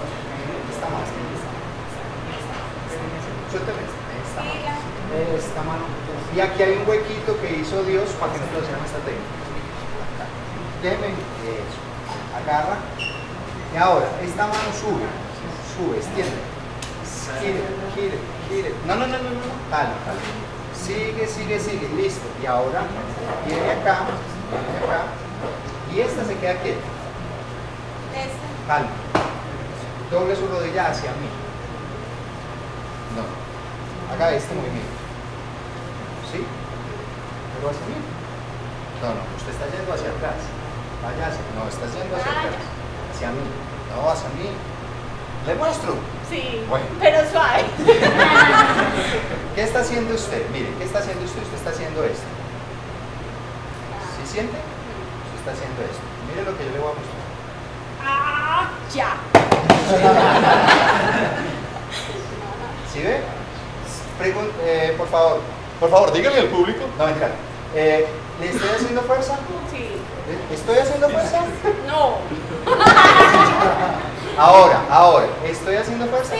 Suéltame esta mano. Y aquí hay un huequito que hizo Dios para que nosotros hagamos esta técnica. Déjeme eso. Agarra. Y ahora, esta mano sube, extiende. Gire. No. Calma. Sigue, listo. Y ahora, viene acá. Y esta se queda quieta. Calma. Doble su rodilla hacia mí. No. Haga este movimiento. ¿Sí? Pero hacia mí. No, usted está yendo hacia atrás. Vaya hacia. No, estás yendo hacia atrás. Hacia mí. No, hacia mí. ¿Le muestro? Sí, bueno. Pero suave. ¿Qué está haciendo usted? Mire, ¿qué está haciendo usted? Usted está haciendo esto. ¿Sí siente? Usted está haciendo esto. Mire lo que yo le voy a mostrar. Ya. ¿Sí ve? Por favor, dígale al público. No, mentira. ¿Le estoy haciendo fuerza? Sí. ¿Estoy haciendo fuerza? No. Ahora, ¿estoy haciendo fuerza? Sí.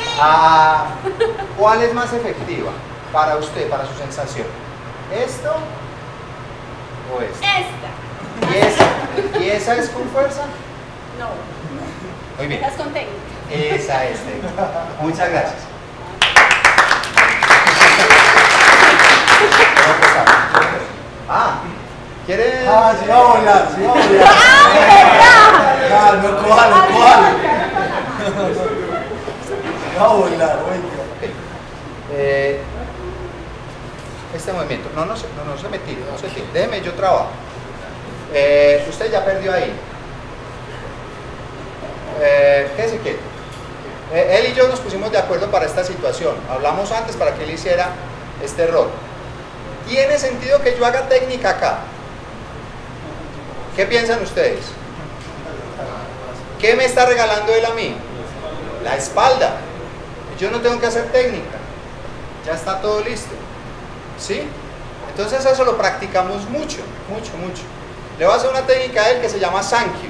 ¿Cuál es más efectiva para usted, para su sensación? ¿Esto o esto? Esta. ¿Y esa es con fuerza? No. Muy bien. Estás con técnica. Esa es técnica. Muchas gracias. ¿Quiere? Sí va a volar. No, cójalo. Va a volar, este movimiento. No se me tire, Déjeme, yo trabajo. Usted ya perdió ahí. Quédese quieto. Él y yo nos pusimos de acuerdo para esta situación. Hablamos antes para que él hiciera este rol. ¿Tiene sentido que yo haga técnica acá? ¿Qué piensan ustedes? ¿Qué me está regalando él a mí? La espalda. Yo no tengo que hacer técnica. Ya está todo listo. ¿Sí? Entonces eso lo practicamos mucho. Le voy a hacer una técnica a él que se llama Sankyo.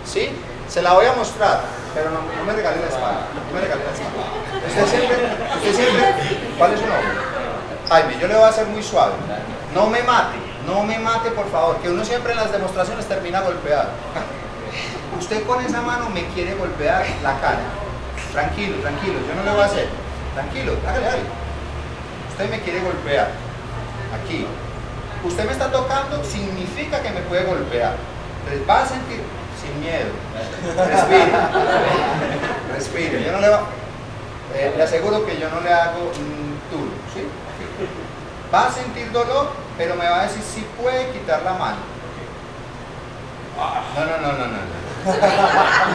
¿Sí? Se la voy a mostrar, pero no me regale la espalda. Usted siempre, ¿cuál es su nombre? Jaime, yo le voy a hacer muy suave. No me mate, por favor, que uno siempre en las demostraciones termina golpeado. Usted con esa mano me quiere golpear la cara. Tranquilo, yo no le voy a hacer. Tranquilo, hágale. Usted me quiere golpear. Aquí. Usted me está tocando, significa que me puede golpear. Entonces va a sentir, sin miedo. Respire. Yo no le aseguro que yo no le hago duro, ¿sí? Va a sentir dolor, pero me va a decir si puede quitar la mano. No.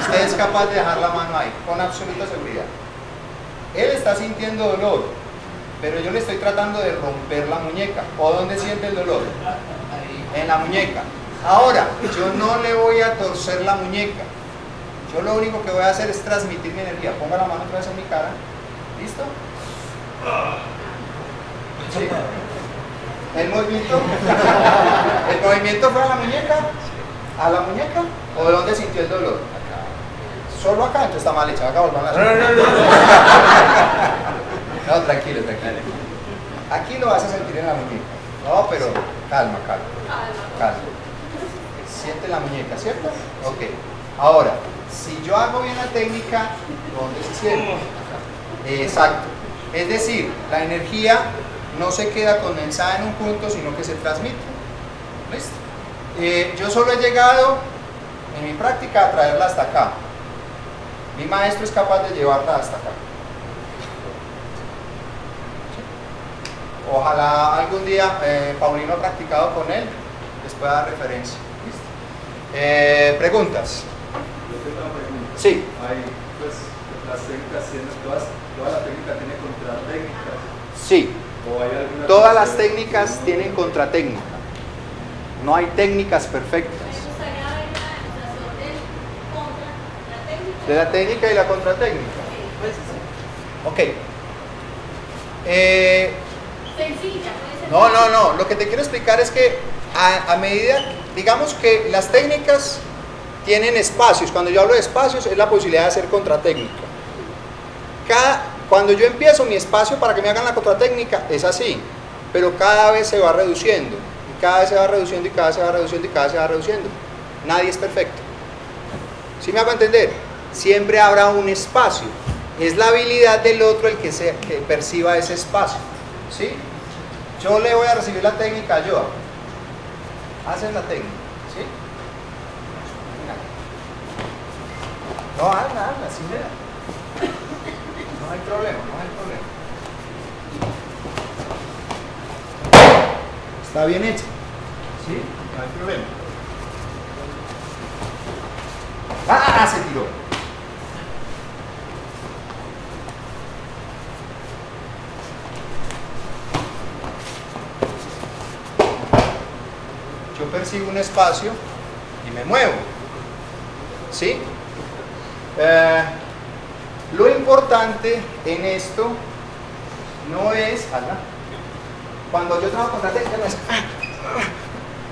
Usted es capaz de dejar la mano ahí, con absoluta seguridad. Él está sintiendo dolor, pero yo le estoy tratando de romper la muñeca. ¿O dónde siente el dolor? En la muñeca. Ahora, yo no le voy a torcer la muñeca. Yo lo único que voy a hacer es transmitir mi energía. Ponga la mano otra vez en mi cara. ¿Listo? ¿Sí? ¿El movimiento fue a la muñeca? ¿A la muñeca? ¿O de dónde sintió el dolor? Solo acá, entonces está mal hecha. Acá volvamos a No, tranquilo. Aquí lo vas a sentir en la muñeca. No, pero calma. Siente la muñeca, ¿cierto? Ok. Ahora, si yo hago bien la técnica, ¿dónde se siente? Exacto. Es decir, la energía no se queda condensada en un punto, sino que se transmite. ¿Listo? Yo solo he llegado en mi práctica a traerla hasta acá. Mi maestro es capaz de llevarla hasta acá. Ojalá algún día Paulino ha practicado con él, les pueda dar referencia. ¿Listo? ¿Preguntas? Yo tengo una pregunta. Sí. Hay, pues, las técnicas tienen, toda la técnica tiene contratécnicas. Sí. ¿O hay alguna Todas las técnicas tienen contratécnica. No hay técnicas perfectas. De la técnica y la contratécnica. Ok. Sencilla. No. Lo que te quiero explicar es que a medida, digamos que las técnicas tienen espacios. Cuando yo hablo de espacios es la posibilidad de hacer contratécnica. Cuando yo empiezo mi espacio para que me hagan la contratécnica es así, pero cada vez se va reduciendo, y cada vez se va reduciendo, y cada vez se va reduciendo, y cada vez se va reduciendo. Nadie es perfecto. ¿Sí me hago entender? Siempre habrá un espacio. Es la habilidad del otro el que perciba ese espacio. ¿Sí? Yo le voy a recibir la técnica a Joa. Haces la técnica. ¿Sí? No, anda, sí me da. No hay problema, no hay problema. Está bien hecho. ¿Sí? No hay problema. ¡Ah! Se tiró. Yo percibo un espacio y me muevo. ¿Sí? Lo importante en esto no es, cuando yo trabajo con la técnica,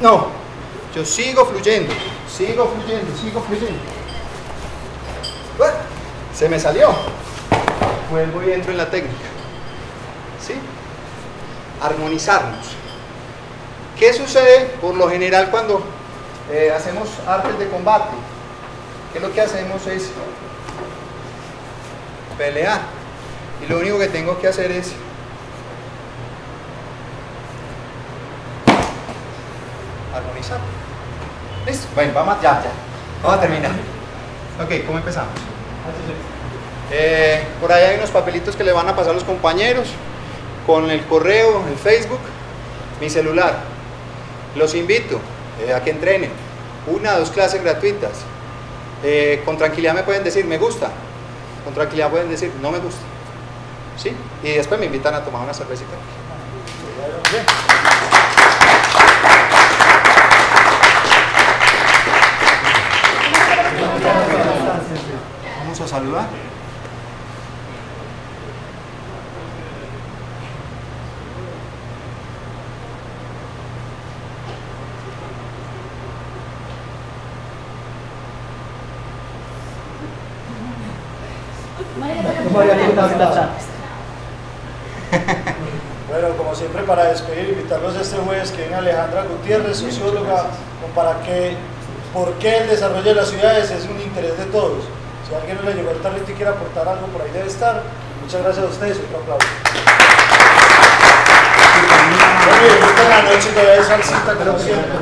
no, yo sigo fluyendo, sigo fluyendo, sigo fluyendo. Se me salió, vuelvo y entro en la técnica. ¿Sí? Armonizarnos. ¿Qué sucede por lo general cuando hacemos artes de combate? Que lo que hacemos es pelear, y lo único que tengo que hacer es armonizar. ¿Listo? Bueno, vamos a terminar. Ok, ¿cómo empezamos? Por ahí hay unos papelitos que le van a pasar los compañeros con el correo, el Facebook, mi celular. Los invito a que entrenen 1 o 2 clases gratuitas. Con tranquilidad me pueden decir me gusta, con tranquilidad pueden decir no me gusta, ¿sí? Y después me invitan a tomar una cervecita. Vamos a saludar. Bueno, como siempre, para despedir, invitarlos este jueves que viene Alejandra Gutiérrez, socióloga, por qué el desarrollo de las ciudades es un interés de todos. Si a alguien no le llegó el tarrito y quiere aportar algo, por ahí debe estar. Muchas gracias a ustedes, otro aplauso. Bueno, y la noche todavía hay salsita, como siempre.